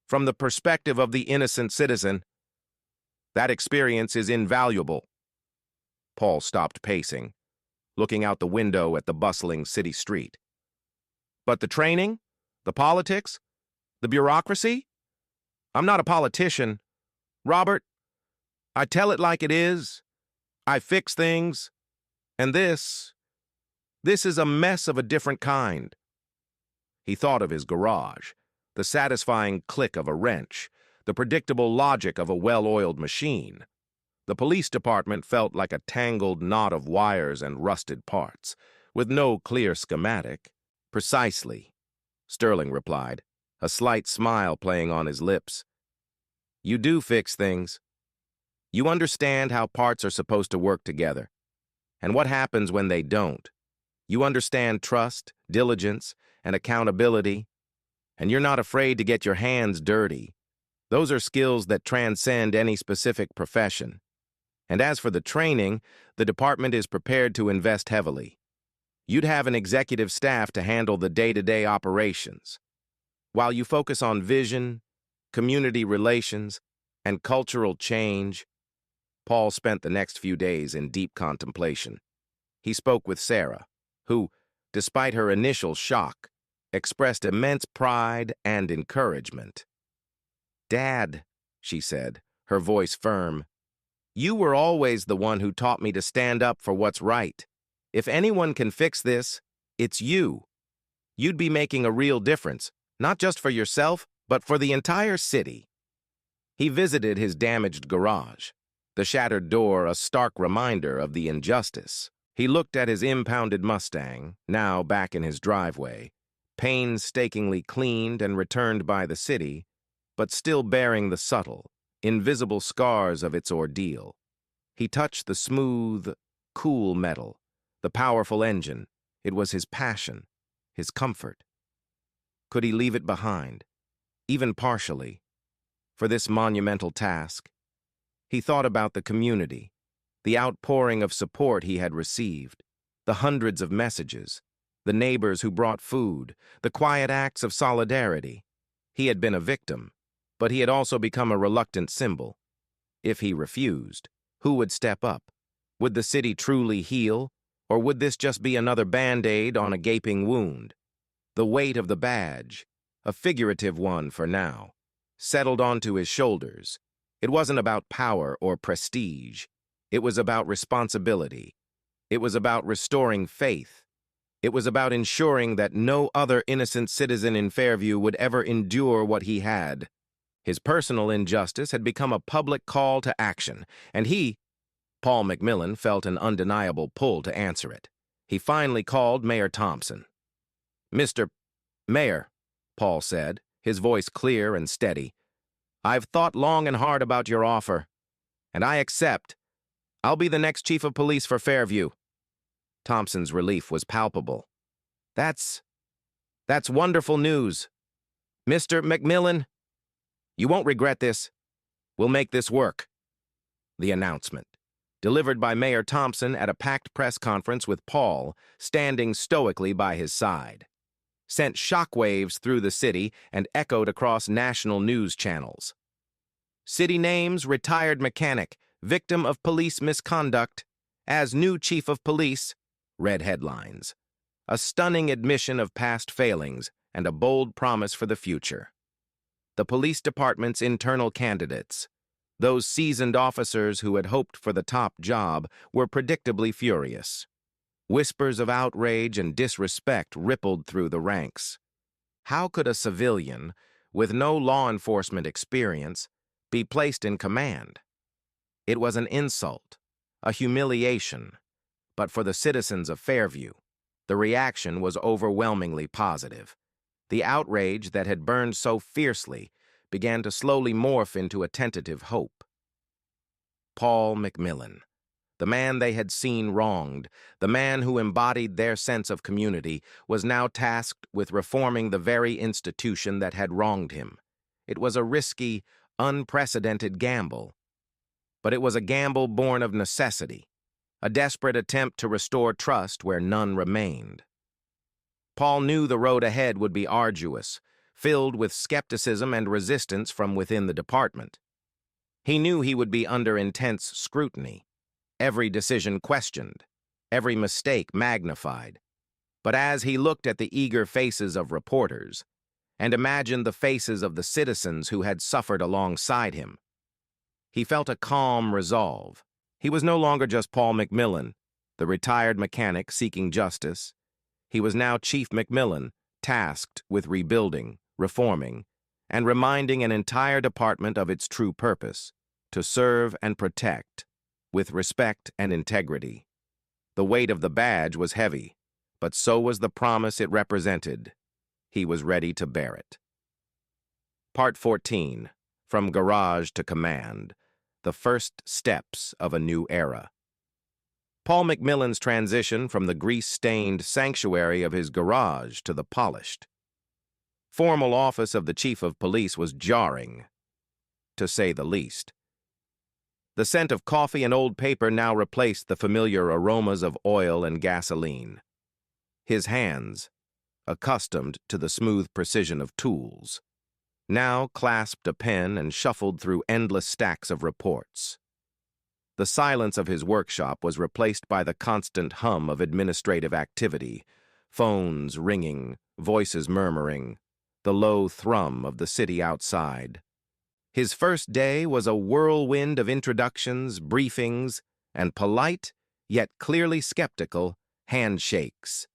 from the perspective of the innocent citizen. That experience is invaluable. Paul stopped pacing, looking out the window at the bustling city street. But the training? The politics? The bureaucracy? I'm not a politician. Robert, I tell it like it is. I fix things. And this is a mess of a different kind. He thought of his garage, the satisfying click of a wrench, the predictable logic of a well-oiled machine. The police department felt like a tangled knot of wires and rusted parts, with no clear schematic. Precisely, Sterling replied, a slight smile playing on his lips. You do fix things. You understand how parts are supposed to work together, and what happens when they don't. You understand trust, diligence, and accountability, and you're not afraid to get your hands dirty. Those are skills that transcend any specific profession. And as for the training, the department is prepared to invest heavily. You'd have an executive staff to handle the day-to-day operations, while you focus on vision, community relations, and cultural change. Paul spent the next few days in deep contemplation. He spoke with Sarah, who, despite her initial shock, expressed immense pride and encouragement. "Dad," she said, her voice firm, "you were always the one who taught me to stand up for what's right. If anyone can fix this, it's you. You'd be making a real difference, not just for yourself, but for the entire city." He visited his damaged garage, the shattered door a stark reminder of the injustice. He looked at his impounded Mustang, now back in his driveway, painstakingly cleaned and returned by the city, but still bearing the subtle, invisible scars of its ordeal. He touched the smooth, cool metal, the powerful engine. It was his passion, his comfort. Could he leave it behind, even partially, for this monumental task? He thought about the community, the outpouring of support he had received, the hundreds of messages, the neighbors who brought food, the quiet acts of solidarity. He had been a victim, but he had also become a reluctant symbol. If he refused, who would step up? Would the city truly heal, or would this just be another Band-Aid on a gaping wound? The weight of the badge, a figurative one for now, settled onto his shoulders. It wasn't about power or prestige. It was about responsibility. It was about restoring faith. It was about ensuring that no other innocent citizen in Fairview would ever endure what he had. His personal injustice had become a public call to action, and he, Paul McMillan, felt an undeniable pull to answer it. He finally called Mayor Thompson. "Mr. Mayor," Paul said, his voice clear and steady, "I've thought long and hard about your offer, and I accept. I'll be the next chief of police for Fairview." Thompson's relief was palpable. That's wonderful news. Mr. McMillan, you won't regret this. We'll make this work." The announcement, delivered by Mayor Thompson at a packed press conference with Paul standing stoically by his side, sent shockwaves through the city and echoed across national news channels. "City names: retired mechanic, victim of police misconduct, as new chief of police," read headlines. A stunning admission of past failings and a bold promise for the future. The police department's internal candidates: Those seasoned officers who had hoped for the top job were predictably furious. Whispers of outrage and disrespect rippled through the ranks. How could a civilian, with no law enforcement experience, be placed in command? It was an insult, a humiliation, but for the citizens of Fairview, the reaction was overwhelmingly positive. The outrage that had burned so fiercely began to slowly morph into a tentative hope. Paul McMillan, the man they had seen wronged, the man who embodied their sense of community, was now tasked with reforming the very institution that had wronged him. It was a risky, unprecedented gamble. But it was a gamble born of necessity, a desperate attempt to restore trust where none remained. Paul knew the road ahead would be arduous, filled with skepticism and resistance from within the department. He knew he would be under intense scrutiny, every decision questioned, every mistake magnified. But as he looked at the eager faces of reporters and imagined the faces of the citizens who had suffered alongside him, he felt a calm resolve. He was no longer just Paul McMillan, the retired mechanic seeking justice. He was now Chief McMillan, tasked with rebuilding, reforming, and reminding an entire department of its true purpose, to serve and protect, with respect and integrity. The weight of the badge was heavy, but so was the promise it represented. He was ready to bear it. Part 14, From Garage to Command, the first steps of a new era. Paul McMillan's transition from the grease-stained sanctuary of his garage to the polished, formal office of the Chief of Police was jarring, to say the least. The scent of coffee and old paper now replaced the familiar aromas of oil and gasoline. His hands, accustomed to the smooth precision of tools, now clasped a pen and shuffled through endless stacks of reports. The silence of his workshop was replaced by the constant hum of administrative activity, phones ringing, voices murmuring, the low thrum of the city outside. His first day was a whirlwind of introductions, briefings, and polite, yet clearly skeptical, handshakes.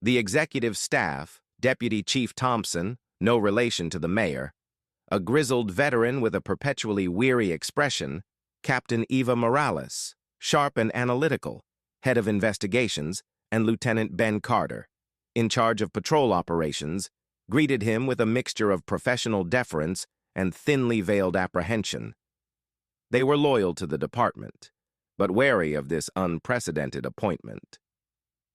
The executive staff, Deputy Chief Thompson, no relation to the mayor, a grizzled veteran with a perpetually weary expression, Captain Eva Morales, sharp and analytical, head of investigations, and Lieutenant Ben Carter, in charge of patrol operations, greeted him with a mixture of professional deference and thinly veiled apprehension. They were loyal to the department, but wary of this unprecedented appointment.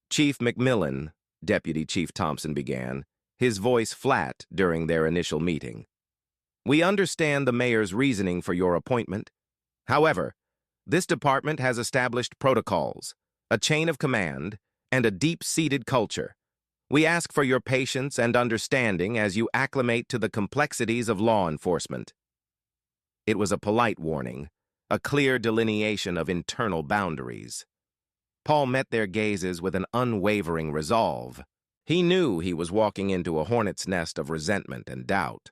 Chief McMillan, Deputy Chief Thompson began, his voice flat during their initial meeting. We understand the mayor's reasoning for your appointment. However, this department has established protocols, a chain of command, and a deep-seated culture. We ask for your patience and understanding as you acclimate to the complexities of law enforcement. It was a polite warning, a clear delineation of internal boundaries. Paul met their gazes with an unwavering resolve. He knew he was walking into a hornet's nest of resentment and doubt.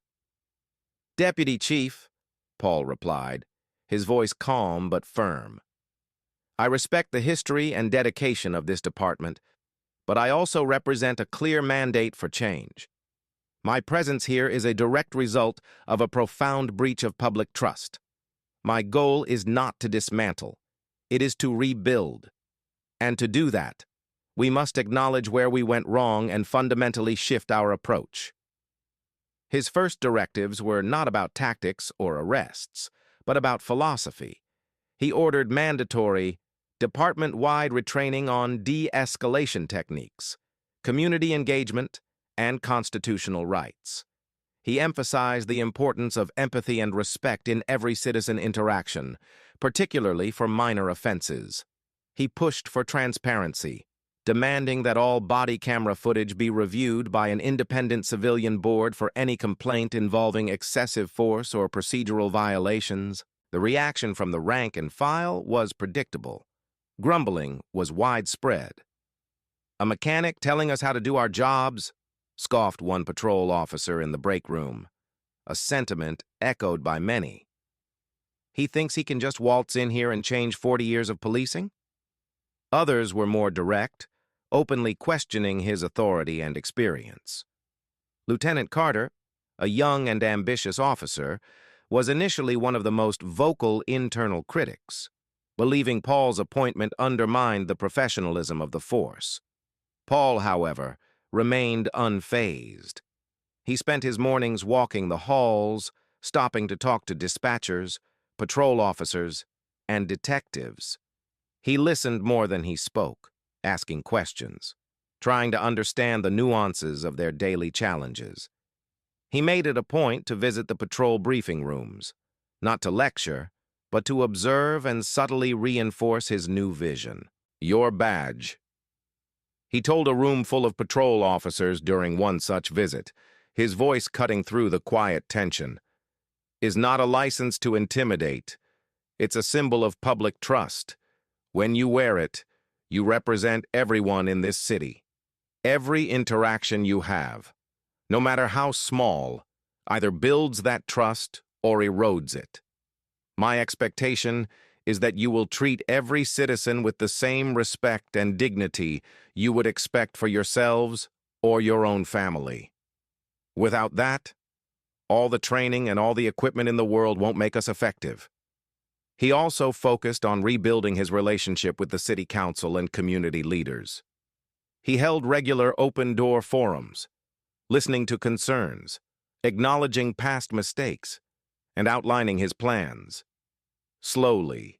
Deputy Chief, Paul replied, his voice calm but firm. I respect the history and dedication of this department, but I also represent a clear mandate for change. My presence here is a direct result of a profound breach of public trust. My goal is not to dismantle. It is to rebuild. And to do that, we must acknowledge where we went wrong and fundamentally shift our approach. His first directives were not about tactics or arrests, but about philosophy. He ordered mandatory, department-wide retraining on de-escalation techniques, community engagement, and constitutional rights. He emphasized the importance of empathy and respect in every citizen interaction, particularly for minor offenses. He pushed for transparency, demanding that all body camera footage be reviewed by an independent civilian board for any complaint involving excessive force or procedural violations. The reaction from the rank and file was predictable. Grumbling was widespread. A mechanic telling us how to do our jobs? Scoffed one patrol officer in the break room, a sentiment echoed by many. He thinks he can just waltz in here and change 40 years of policing? Others were more direct, openly questioning his authority and experience. Lieutenant Carter, a young and ambitious officer, was initially one of the most vocal internal critics, believing Paul's appointment undermined the professionalism of the force. Paul, however, remained unfazed. He spent his mornings walking the halls, stopping to talk to dispatchers, patrol officers, and detectives. He listened more than he spoke, asking questions, trying to understand the nuances of their daily challenges. He made it a point to visit the patrol briefing rooms, not to lecture, but to observe and subtly reinforce his new vision. Your badge. He told a room full of patrol officers during one such visit, his voice cutting through the quiet tension, is not a license to intimidate. It's a symbol of public trust. When you wear it, you represent everyone in this city. Every interaction you have, no matter how small, either builds that trust or erodes it. My expectation is that you will treat every citizen with the same respect and dignity you would expect for yourselves or your own family. Without that, all the training and all the equipment in the world won't make us effective. He also focused on rebuilding his relationship with the city council and community leaders. He held regular open-door forums, listening to concerns, acknowledging past mistakes, and outlining his plans. Slowly,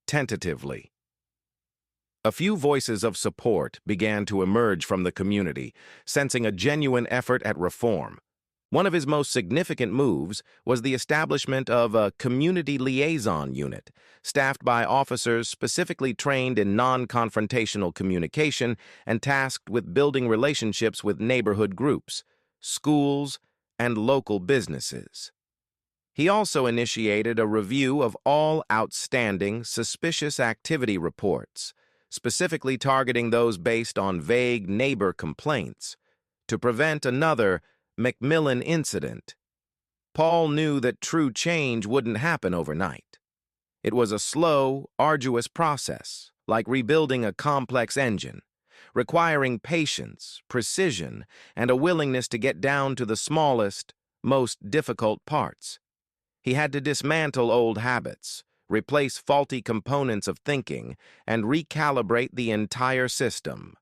tentatively. A few voices of support began to emerge from the community, sensing a genuine effort at reform. One of his most significant moves was the establishment of a community liaison unit, staffed by officers specifically trained in non-confrontational communication and tasked with building relationships with neighborhood groups, schools, and local businesses. He also initiated a review of all outstanding, suspicious activity reports, specifically targeting those based on vague neighbor complaints, to prevent another Macmillan incident. Paul knew that true change wouldn't happen overnight. It was a slow, arduous process, like rebuilding a complex engine, requiring patience, precision, and a willingness to get down to the smallest, most difficult parts. He had to dismantle old habits, replace faulty components of thinking, and recalibrate the entire system.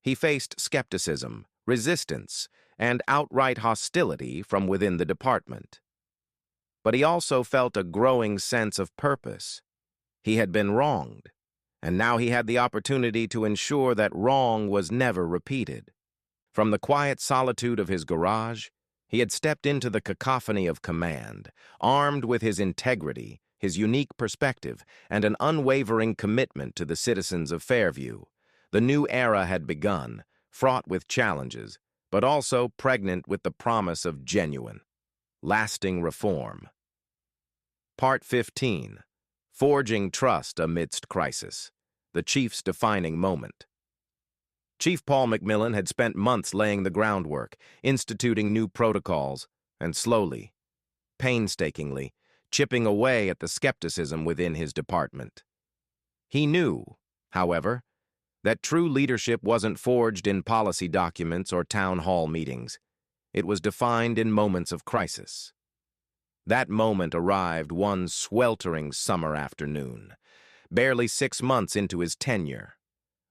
He faced skepticism, resistance, and outright hostility from within the department. But he also felt a growing sense of purpose. He had been wronged, and now he had the opportunity to ensure that wrong was never repeated. From the quiet solitude of his garage, he had stepped into the cacophony of command, armed with his integrity, his unique perspective, and an unwavering commitment to the citizens of Fairview. The new era had begun, fraught with challenges, but also pregnant with the promise of genuine, lasting reform. Part 15. Forging Trust Amidst Crisis. The Chief's Defining Moment. Chief Paul Macmillan had spent months laying the groundwork, instituting new protocols, and slowly, painstakingly, chipping away at the skepticism within his department. He knew, however, that true leadership wasn't forged in policy documents or town hall meetings. It was defined in moments of crisis. That moment arrived one sweltering summer afternoon, barely 6 months into his tenure.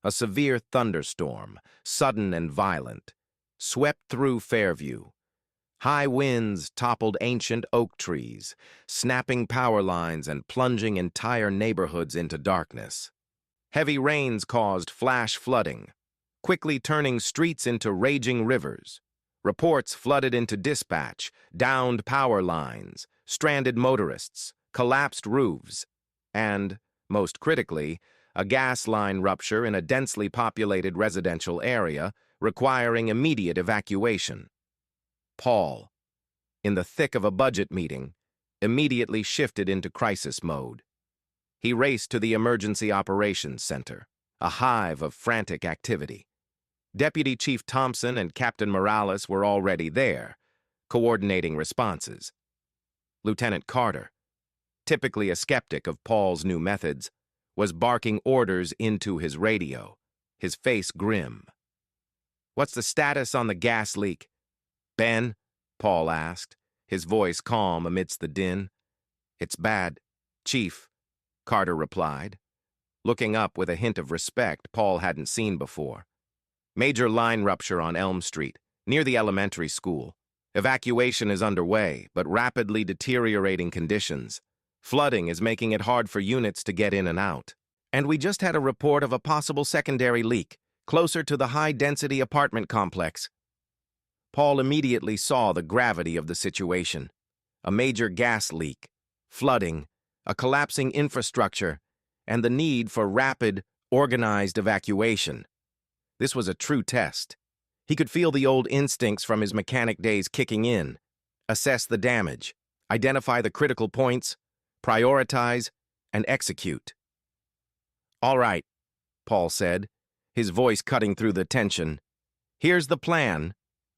A severe thunderstorm, sudden and violent, swept through Fairview. High winds toppled ancient oak trees, snapping power lines and plunging entire neighborhoods into darkness. Heavy rains caused flash flooding, quickly turning streets into raging rivers. Reports flooded into dispatch, downed power lines, stranded motorists, collapsed roofs, and, most critically, a gas line rupture in a densely populated residential area, requiring immediate evacuation. Paul, in the thick of a budget meeting, immediately shifted into crisis mode. He raced to the Emergency Operations Center, a hive of frantic activity. Deputy Chief Thompson and Captain Morales were already there, coordinating responses. Lieutenant Carter, typically a skeptic of Paul's new methods, was barking orders into his radio, his face grim. "What's the status on the gas leak?" "Ben?" Paul asked, his voice calm amidst the din. "It's bad, Chief," Carter replied, looking up with a hint of respect Paul hadn't seen before. "Major line rupture on Elm Street, near the elementary school. Evacuation is underway, but rapidly deteriorating conditions. Flooding is making it hard for units to get in and out. And we just had a report of a possible secondary leak, closer to the high-density apartment complex." Paul immediately saw the gravity of the situation. A major gas leak, flooding, a collapsing infrastructure, and the need for rapid, organized evacuation. This was a true test. He could feel the old instincts from his mechanic days kicking in. Assess the damage, identify the critical points, prioritize, and execute. "All right," Paul said, his voice cutting through the tension. "Here's the plan.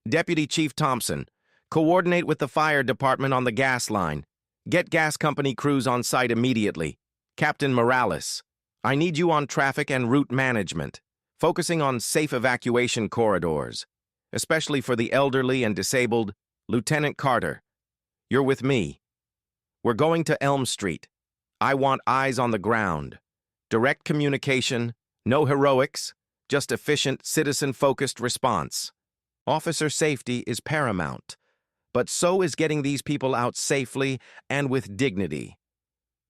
Deputy Chief Thompson, coordinate with the fire department on the gas line. Get gas company crews on site immediately. Captain Morales, I need you on traffic and route management, focusing on safe evacuation corridors, especially for the elderly and disabled. Lieutenant Carter, you're with me. We're going to Elm Street. I want eyes on the ground. Direct communication, no heroics, just efficient, citizen-focused response. Officer safety is paramount, but so is getting these people out safely and with dignity."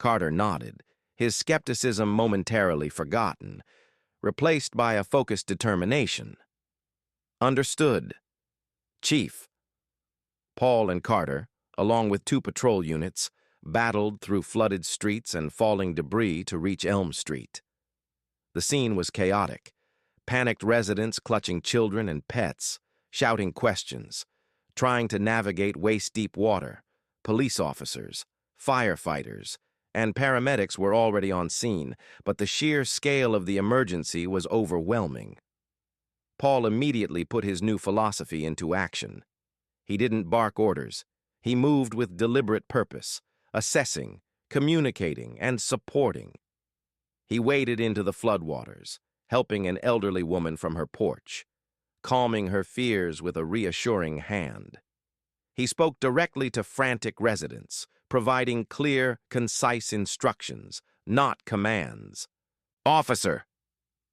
Carter nodded, his skepticism momentarily forgotten, replaced by a focused determination. "Understood, Chief." Paul and Carter, along with 2 patrol units, battled through flooded streets and falling debris to reach Elm Street. The scene was chaotic, panicked residents clutching children and pets, shouting questions, trying to navigate waist-deep water. Police officers, firefighters, and paramedics were already on scene, but the sheer scale of the emergency was overwhelming. Paul immediately put his new philosophy into action. He didn't bark orders. He moved with deliberate purpose, assessing, communicating, and supporting. He waded into the floodwaters, helping an elderly woman from her porch, calming her fears with a reassuring hand. He spoke directly to frantic residents, providing clear, concise instructions, not commands. "Officer,"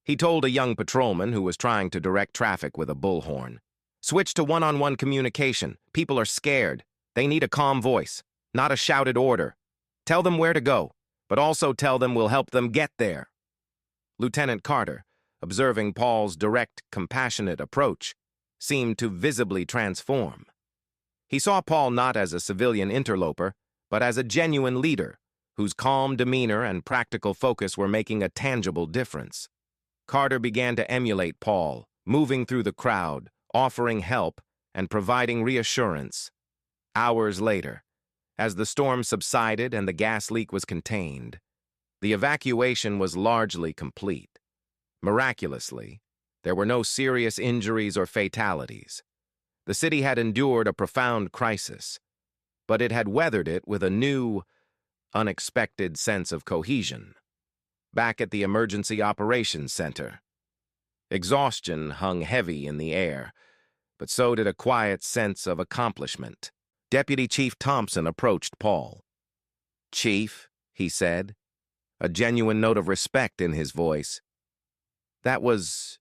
he told a young patrolman who was trying to direct traffic with a bullhorn, "switch to one-on-one communication. People are scared. They need a calm voice, not a shouted order. Tell them where to go, but also tell them we'll help them get there." Lieutenant Carter, observing Paul's direct, compassionate approach, seemed to visibly transform. He saw Paul not as a civilian interloper, but as a genuine leader, whose calm demeanor and practical focus were making a tangible difference. Carter began to emulate Paul, moving through the crowd, offering help, and providing reassurance. Hours later, as the storm subsided and the gas leak was contained, the evacuation was largely complete. Miraculously, there were no serious injuries or fatalities. The city had endured a profound crisis, but it had weathered it with a new, unexpected sense of cohesion. Back at the Emergency Operations Center, exhaustion hung heavy in the air, but so did a quiet sense of accomplishment. Deputy Chief Thompson approached Paul. "Chief," he said, a genuine note of respect in his voice. "That was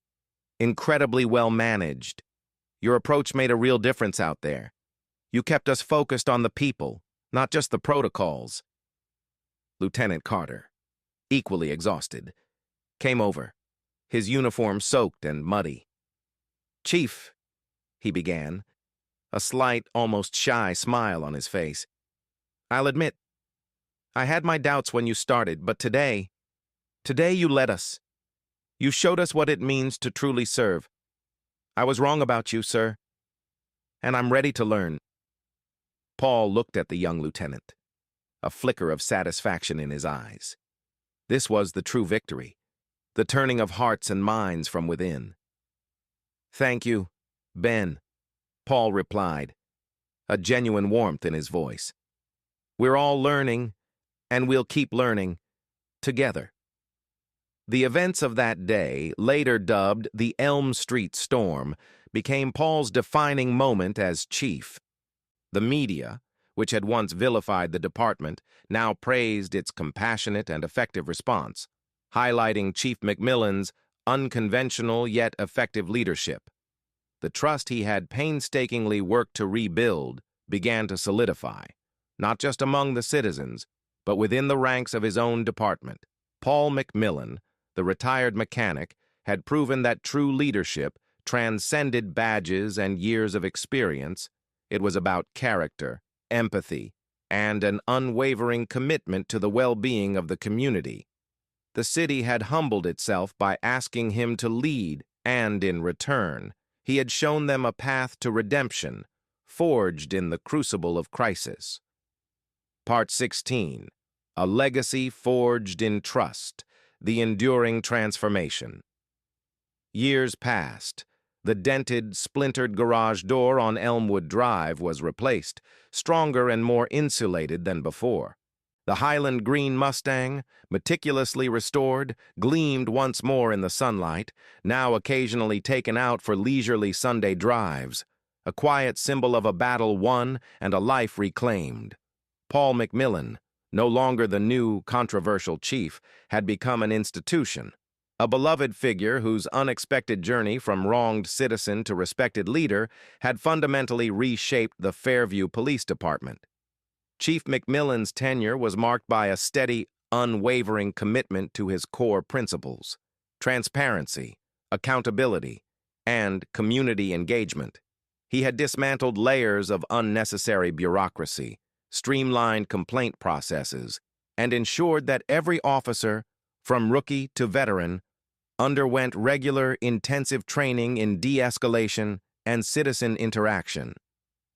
incredibly well managed. Your approach made a real difference out there. You kept us focused on the people, not just the protocols." Lieutenant Carter, equally exhausted, came over, his uniform soaked and muddy. "Chief," he began, a slight, almost shy smile on his face, "I'll admit, I had my doubts when you started, but today you led us. You showed us what it means to truly serve. I was wrong about you, sir, and I'm ready to learn." Paul looked at the young lieutenant, a flicker of satisfaction in his eyes. This was the true victory, the turning of hearts and minds from within. "Thank you, Ben," Paul replied, a genuine warmth in his voice. "We're all learning, and we'll keep learning together. The events of that day, later dubbed the Elm Street Storm, became Paul's defining moment as chief. The media, which had once vilified the department, now praised its compassionate and effective response, highlighting Chief McMillan's unconventional yet effective leadership. The trust he had painstakingly worked to rebuild began to solidify, not just among the citizens, but within the ranks of his own department. Paul McMillan, the retired mechanic, had proven that true leadership transcended badges and years of experience. It was about character, empathy, and an unwavering commitment to the well-being of the community. The city had humbled itself by asking him to lead, and in return, he had shown them a path to redemption, forged in the crucible of crisis. Part 16. A legacy forged in trust, the enduring transformation. Years passed. The dented, splintered garage door on Elmwood Drive was replaced, stronger and more insulated than before. The Highland green Mustang, meticulously restored, gleamed once more in the sunlight, now occasionally taken out for leisurely Sunday drives, a quiet symbol of a battle won and a life reclaimed. Paul McMillan, no longer the new, controversial chief, had become an institution, a beloved figure whose unexpected journey from wronged citizen to respected leader had fundamentally reshaped the Fairview Police Department. Chief McMillan's tenure was marked by a steady, unwavering commitment to his core principles: transparency, accountability, and community engagement. He had dismantled layers of unnecessary bureaucracy, streamlined complaint processes, and ensured that every officer, from rookie to veteran, underwent regular, intensive training in de-escalation and citizen interaction.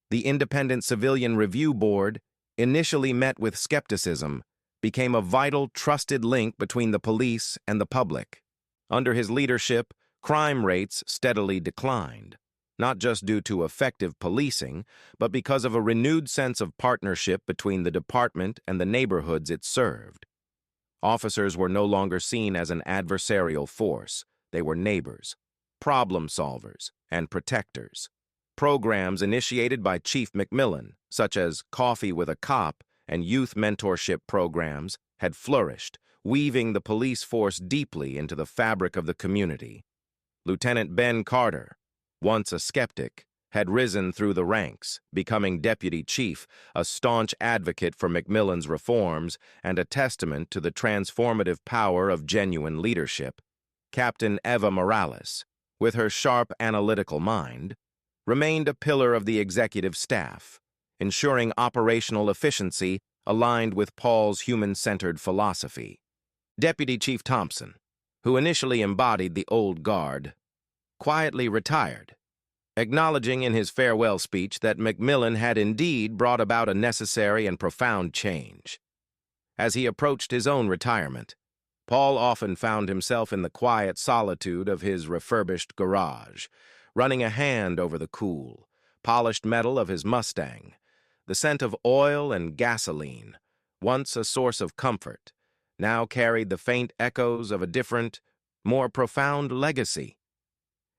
The Independent Civilian Review Board, initially met with skepticism, became a vital, trusted link between the police and the public. Under his leadership, crime rates steadily declined, not just due to effective policing, but because of a renewed sense of partnership between the department and the neighborhoods it served. Officers were no longer seen as an adversarial force. They were neighbors, problem solvers, and protectors. Programs initiated by Chief McMillan, such as Coffee with a Cop and youth mentorship programs, had flourished, weaving the police force deeply into the fabric of the community. Lieutenant Ben Carter, once a skeptic, had risen through the ranks, becoming deputy chief, a staunch advocate for McMillan's reforms and a testament to the transformative power of genuine leadership. Captain Eva Morales, with her sharp analytical mind, remained a pillar of the executive staff, ensuring operational efficiency aligned with Paul's human-centered philosophy. Deputy Chief Thompson, who initially embodied the old guard, quietly retired, acknowledging in his farewell speech that McMillan had indeed brought about a necessary and profound change. As he approached his own retirement, Paul often found himself in the quiet solitude of his refurbished garage, running a hand over the cool, polished metal of his Mustang. The scent of oil and gasoline, once a source of comfort, now carried the faint echoes of a different, more profound legacy.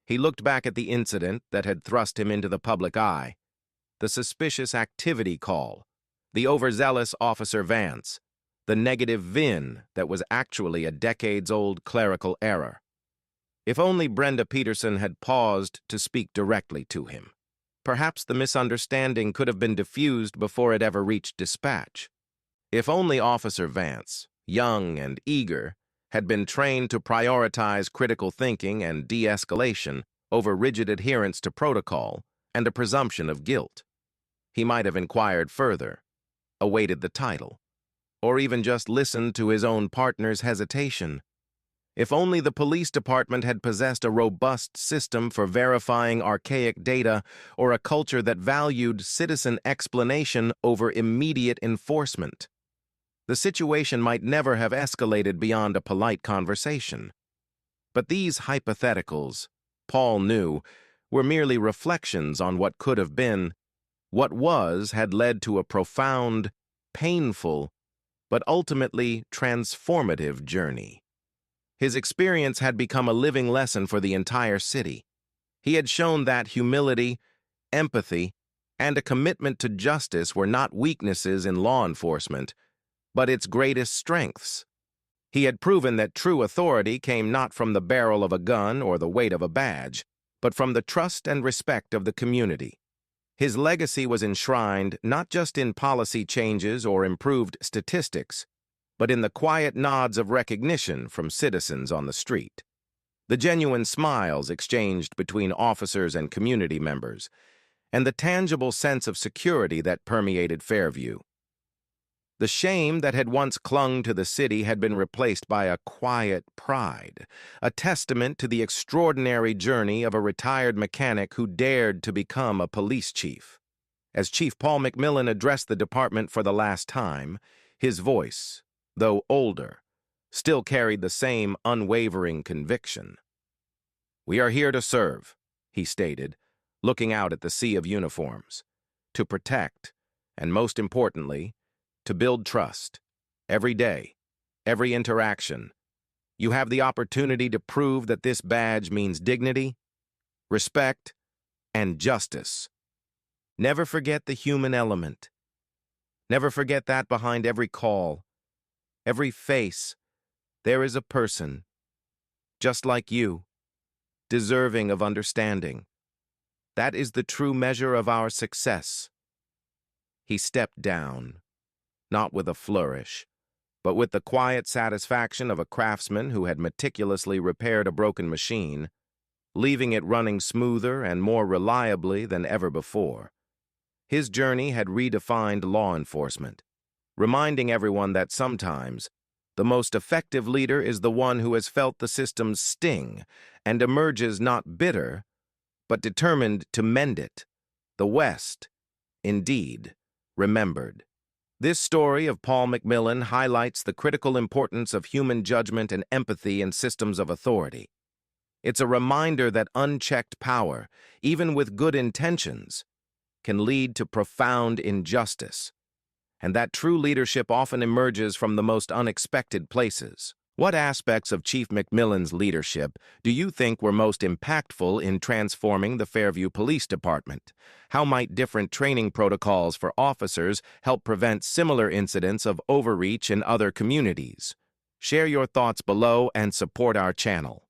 He looked back at the incident that had thrust him into the public eye: the suspicious activity call, the overzealous Officer Vance, the negative VIN that was actually a decades-old clerical error. If only Brenda Peterson had paused to speak directly to him. Perhaps the misunderstanding could have been diffused before it ever reached dispatch. If only Officer Vance, young and eager, had been trained to prioritize critical thinking and de-escalation over rigid adherence to protocol and a presumption of guilt. He might have inquired further, awaited the title, or even just listened to his own partner's hesitation. If only the police department had possessed a robust system for verifying archaic data or a culture that valued citizen explanation over immediate enforcement. The situation might never have escalated beyond a polite conversation. But these hypotheticals, Paul knew, were merely reflections on what could have been. What was had led to a profound, painful, but ultimately transformative journey. His experience had become a living lesson for the entire city. He had shown that humility, empathy, and a commitment to justice were not weaknesses in law enforcement, but its greatest strengths. He had proven that true authority came not from the barrel of a gun or the weight of a badge, but from the trust and respect of the community. His legacy was enshrined not just in policy changes or improved statistics, but in the quiet nods of recognition from citizens on the street, the genuine smiles exchanged between officers and community members, and the tangible sense of security that permeated Fairview. The shame that had once clung to the city had been replaced by a quiet pride, a testament to the extraordinary journey of a retired mechanic who dared to become a police chief. As Chief Paul McMillan addressed the department for the last time, his voice, though older, still carried the same unwavering conviction. "We are here to serve," he stated, looking out at the sea of uniforms, "to protect, and most importantly, to build trust. Every day, every interaction, you have the opportunity to prove that this badge means dignity, respect, and justice. Never forget the human element. Never forget that behind every call, every face, there is a person, just like you, deserving of understanding. That is the true measure of our success." He stepped down, not with a flourish, but with the quiet satisfaction of a craftsman who had meticulously repaired a broken machine, leaving it running smoother and more reliably than ever before. His journey had redefined law enforcement, reminding everyone that sometimes the most effective leader is the one who has felt the system's sting and emerges not bitter, but determined to mend it. The West, indeed, remembered. This story of Paul McMillan highlights the critical importance of human judgment and empathy in systems of authority. It's a reminder that unchecked power, even with good intentions, can lead to profound injustice, and that true leadership often emerges from the most unexpected places. What aspects of Chief McMillan's leadership do you think were most impactful in transforming the Fairview Police Department? How might different training protocols for officers help prevent similar incidents of overreach in other communities? Share your thoughts below and support our channel.